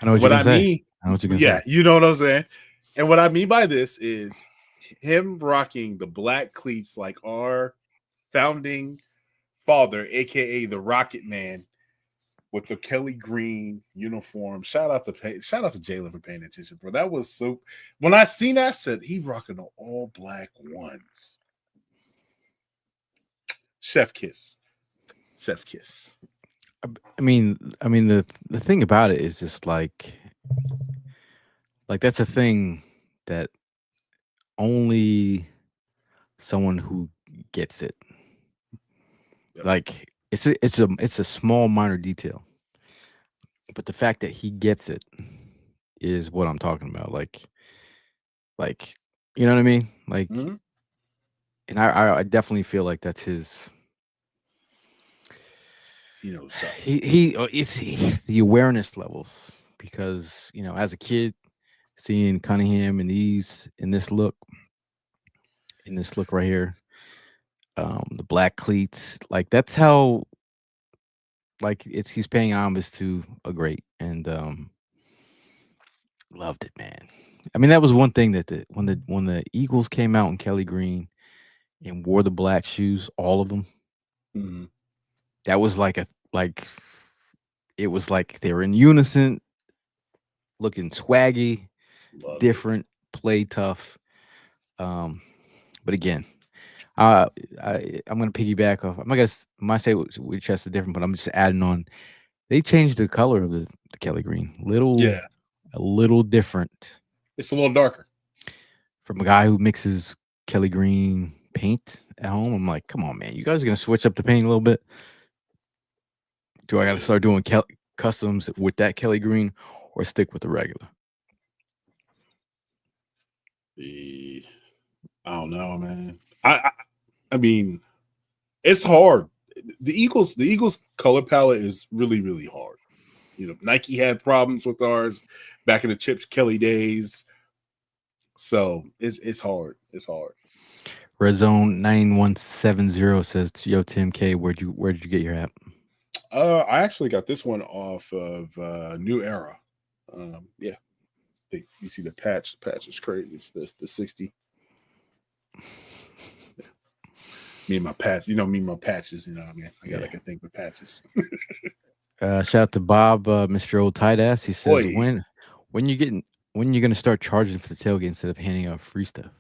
I know what you're gonna say. I know what you're gonna say. You know what I'm saying? And what I mean by this is him rocking the black cleats like our founding father, aka the Rocket Man, with the Kelly Green uniform. Shout out to Jalen for paying attention, bro. That was so. When I seen that, I said he rocking the all black ones. Chef kiss. I mean, the thing about it is just like that's a thing that only someone who gets it. Yep. Like it's a small minor detail, but the fact that he gets it is what I'm talking about. Like you know what I mean? Like, mm-hmm. And I definitely feel like that's his. So. It's the awareness levels because as a kid seeing Cunningham in this look right here, the black cleats, like that's how he's paying homage to a great, and loved it, man. That was one thing that when the Eagles came out in Kelly Green and wore the black shoes, all of them. Mm-hmm. That was it was like they were in unison, looking swaggy, different, play tough. But again, I'm gonna piggyback off. I guess my say we chest is different, but I'm just adding on. They changed the color of the Kelly green, Yeah, a little different it's a little darker. from a guy who mixes Kelly green paint at home. I'm like, come on, man, you guys are gonna switch up the paint a little bit. Do I got to start doing customs with that Kelly green, or stick with the regular? I don't know, man. I mean, it's hard. The Eagles color palette is really, really hard. You know, Nike had problems with ours back in the Chip Kelly days. So it's hard. It's hard. Red Zone 9170 says, "Yo, Tim K, where did you get your hat?" I actually got this one off of New Era. Yeah. You see the patch. The patch is crazy. It's the 60. Me and my patch, me and my patches, you know what I mean? I got like a thing with patches. Shout out to Bob, Mr. Old Tight Ass. He says, Boy. when you gonna start charging for the tailgate instead of handing out free stuff?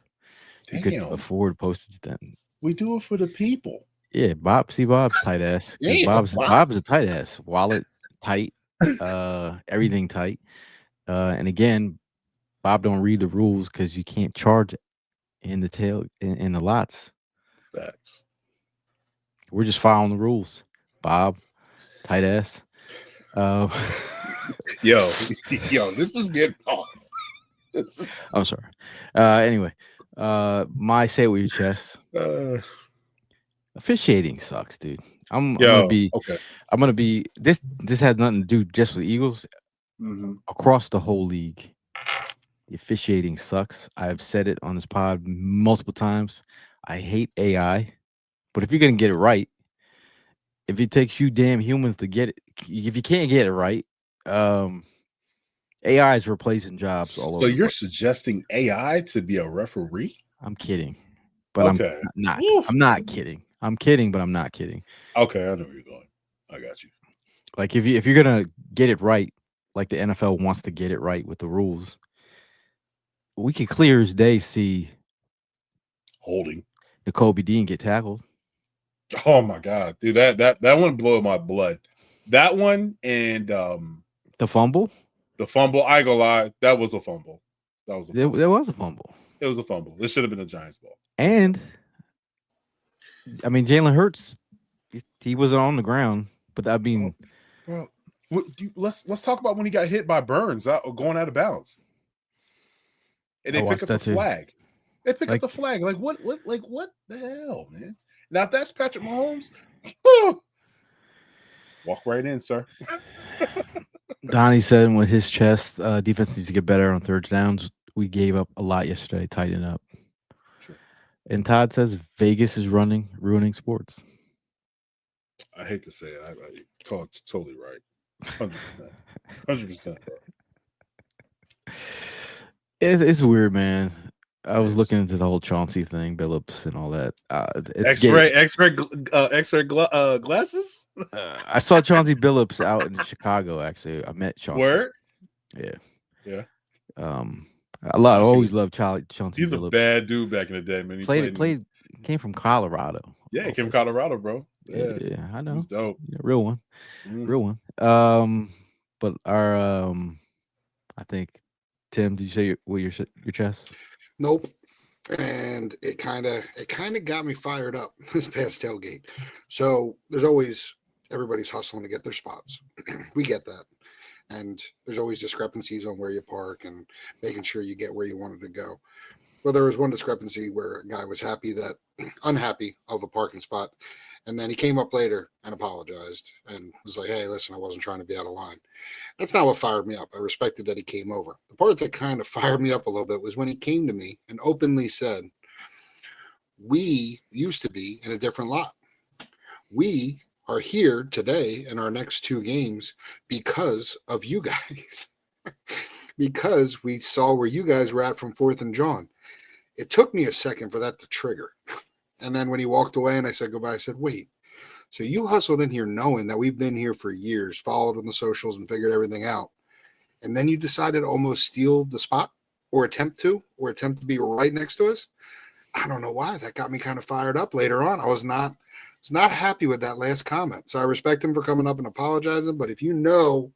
You could Damn. afford postage then. We do it for the people. Yeah, Bob's tight ass. 'Cause Yeah, Bob's a tight ass. Wallet tight, everything tight. And again, Bob don't read the rules because you can't charge in the lots. Facts. We're just following the rules. Bob, tight ass. Yo, this is getting off. I'm sorry. Anyway, my say it with your chest. Officiating sucks, dude. I'm gonna be okay. I'm gonna be this has nothing to do just with Eagles. Across the whole league. The officiating sucks. I've said it on this pod multiple times. I hate AI, but if you're gonna get it right, if it takes you damn humans to get it, if you can't get it right, AI is replacing jobs all over. So you're suggesting AI to be a referee? I'm kidding, but okay. I'm not. I'm not kidding. I'm kidding, but I'm not kidding. Okay, I know where you're going. I got you. Like if you're gonna get it right, like the NFL wants to get it right with the rules, we can clear as day see holding Jacoby Dean get tackled. Oh my god, dude, that one blew my blood. That one and the fumble. The fumble. I ain't gonna lie, that was a fumble. That was a fumble. There was a fumble. It was a fumble. This should have been a Giants ball. And I mean, Jalen Hurts, he wasn't on the ground, but I mean, bro, let's talk about when he got hit by Burns going out of bounds, and they pick up the flag. They pick up the flag. Like what the hell, man? Now if that's Patrick Mahomes, walk right in, sir. Donnie said with his chest, defense needs to get better on third downs. We gave up a lot yesterday. Tighten up. Sure. And Todd says Vegas is ruining sports. I hate to say it. I totally right. 100%. 100%. It's weird, man. I was looking into the whole Chauncey thing, Billups, and all that. X-ray glasses. I saw Chauncey Billups out in Chicago. Actually, I met Chauncey. Where? Yeah. I always loved Chauncey. He's Billups. a bad dude back in the day, man. He came from Colorado. Yeah, he came from Colorado, bro. Yeah, I know. He's dope. Yeah, real one. But our I think Tim, did you say your chest? Nope. And it kind of got me fired up this past tailgate. So there's always everybody's hustling to get their spots. We get that. And there's always discrepancies on where you park and making sure you get where you wanted to go. Well, there was one discrepancy where a guy was unhappy of a parking spot. And then he came up later and apologized and was like, hey, listen, I wasn't trying to be out of line. That's not what fired me up. I respected that he came over. The part that kind of fired me up a little bit was when he came to me and openly said, we used to be in a different lot. We are here today in our next two games because of you guys. Because we saw where you guys were at from 4th and Jawn. It took me a second for that to trigger. And then when he walked away and I said goodbye, I said, wait, so you hustled in here knowing that we've been here for years, followed on the socials and figured everything out. And then you decided to almost steal the spot or attempt to be right next to us. I don't know why that got me kind of fired up later on. I was not happy with that last comment. So I respect him for coming up and apologizing. But if you know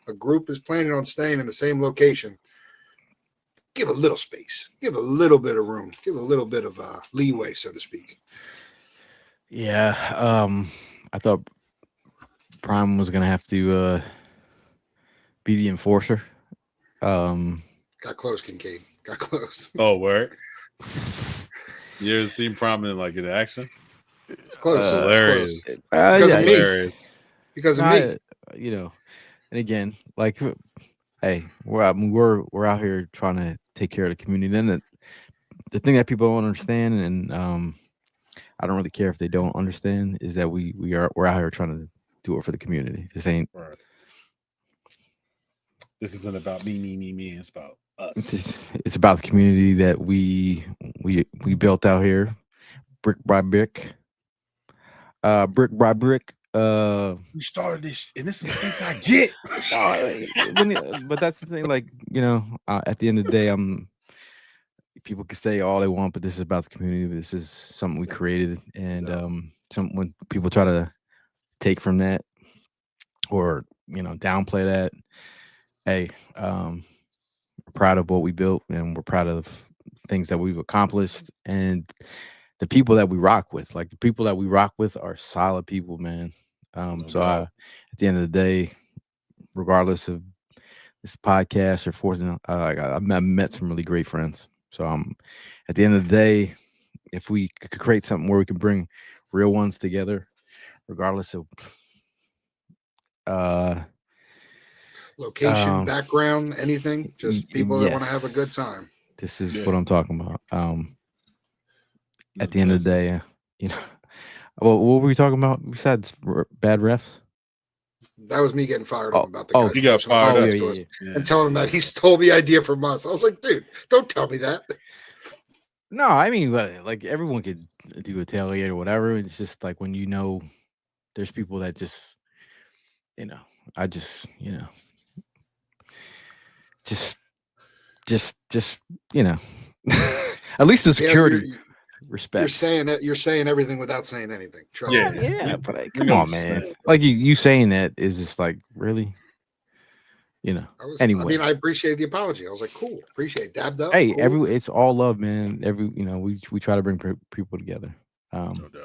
a group is planning on staying in the same location, give a little space, give a little bit of room, give a little bit of leeway, so to speak. Yeah, I thought Prime was gonna have to be the enforcer. Got close, Kincaid. Got close. Oh, word. You ever seen Prominent like in action? It's close. Hilarious. It's close. Because of me. Hilarious. Because of me. You know, and again, like, hey, we're out here trying to take care of the community. Then the thing that people don't understand, and I don't really care if they don't understand, is that we're out here trying to do it for the community. This ain't. Right. This isn't about me. It's about us. It's about the community that we built out here, brick by brick, brick by brick. We started this, and this is the things I get. But that's the thing. Like, at the end of the day, people can say all they want, but this is about the community. This is something we created, and when people try to take from that or downplay that, hey, we're proud of what we built, and we're proud of things that we've accomplished, and the people that we rock with. Like, the people that we rock with are solid people, man. At the end of the day, regardless of this podcast or fortune, I've met some really great friends. So at the end of the day, if we could create something where we can bring real ones together, regardless of location, background, anything, just people that want to have a good time. This is what I'm talking about. At the end of the day, well, what were we talking about besides bad refs? That was me getting fired up about the guy. You got fired up and telling him that he stole the idea from us. I was like, dude, don't tell me that. No, I mean, like, everyone could do a tailgate or whatever. It's just like when there's people that just, I just, just at least the security. Respect. You're saying everything without saying anything. Trust me. Yeah, but come on, man. Like, you saying that is just like, really, Anyway, I mean, I appreciate the apology. I was like, cool, appreciate dabbed up. Hey, cool. It's all love, man. We try to bring people together. No doubt.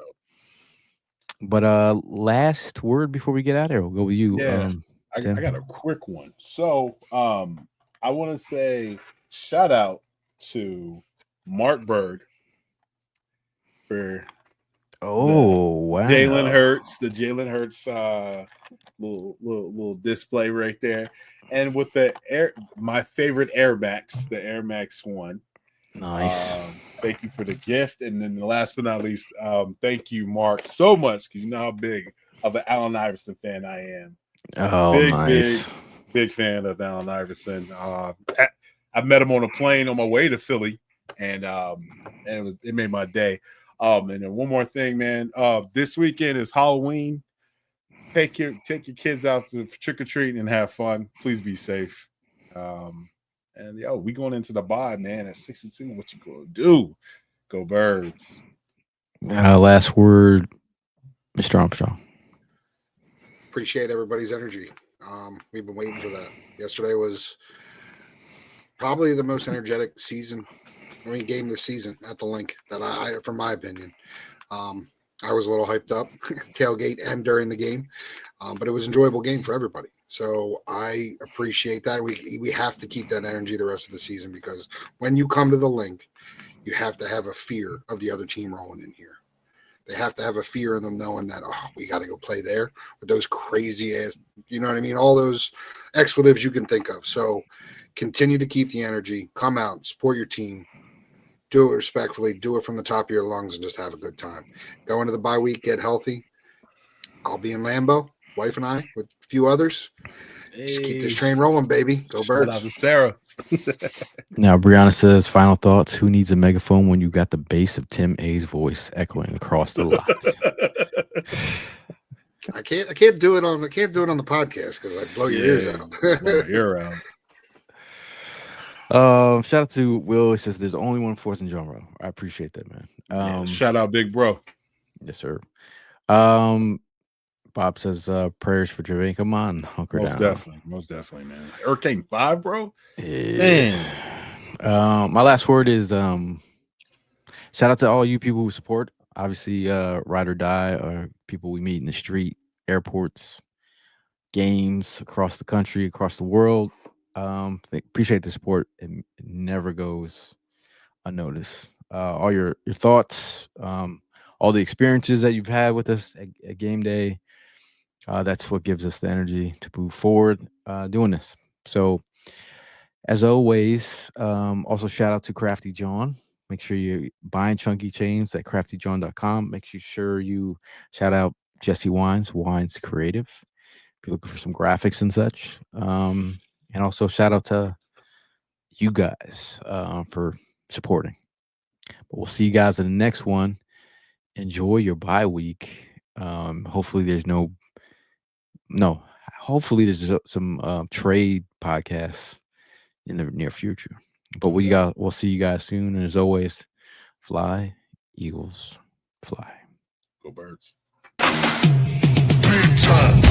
But last word before we get out of here, we'll go with you. Yeah, I got a quick one. So I want to say shout out to Mark Bird for wow, Jalen Hurts, the Jalen Hurts little display right there, and with my favorite Air Max, the Air Max 1. Nice. Thank you for the gift, and then last but not least, thank you, Mark, so much, because you know how big of an Allen Iverson fan I am. Oh, nice. Big fan of Allen Iverson. I met him on a plane on my way to Philly, and it made my day. And then one more thing, man. This weekend is Halloween. Take your kids out to trick or treat and have fun. Please be safe. And we going into the bye, man. At 6-2, what you gonna do? Go Birds. Last word, Mr. Armstrong. Appreciate everybody's energy. We've been waiting for that. Yesterday was probably the most energetic game this season at the link that from my opinion. I was a little hyped up, tailgate and during the game, but it was an enjoyable game for everybody. So I appreciate that. We have to keep that energy the rest of the season, because when you come to the link, you have to have a fear of the other team rolling in here. They have to have a fear in them knowing that, we got to go play there with those crazy ass, you know what I mean? All those expletives you can think of. So continue to keep the energy, come out, support your team, do it respectfully, do it from the top of your lungs, and just have a good time. Go into the bye week, get healthy. I'll be in Lambeau, wife and I, with a few others. Just keep this train rolling, baby. Go Birds. Shout out to Sarah. Now, Brianna says, final thoughts. Who needs a megaphone when you got the bass of Tim A's voice echoing across the lots? I can't do it on the podcast because I blow your ears out. You're out. Shout out to Will. He says there's only one fourth in genre. I appreciate that, man. Yeah, shout out, big bro. Yes, sir. Bob says prayers for Jermaine. Come on, hunker Most down. definitely, man. Hurricane 5, bro. Yes. My last word is shout out to all you people who support. Obviously, ride or die, or people we meet in the street, airports, games across the country, across the world. Appreciate the support. It never goes unnoticed. All your thoughts, all the experiences that you've had with us at game day. That's what gives us the energy to move forward doing this. So, as always, also shout out to Crafty Jawn. Make sure you're buying chunky chains at craftyjawn.com. Make sure you shout out Jesse Wines Creative. If you're looking for some graphics and such. And also shout out to you guys for supporting. But we'll see you guys in the next one. Enjoy your bye week. Hopefully there's hopefully there's some trade podcasts in the near future. But we'll see you guys soon. And as always, fly, Eagles, fly. Go Birds. Big time.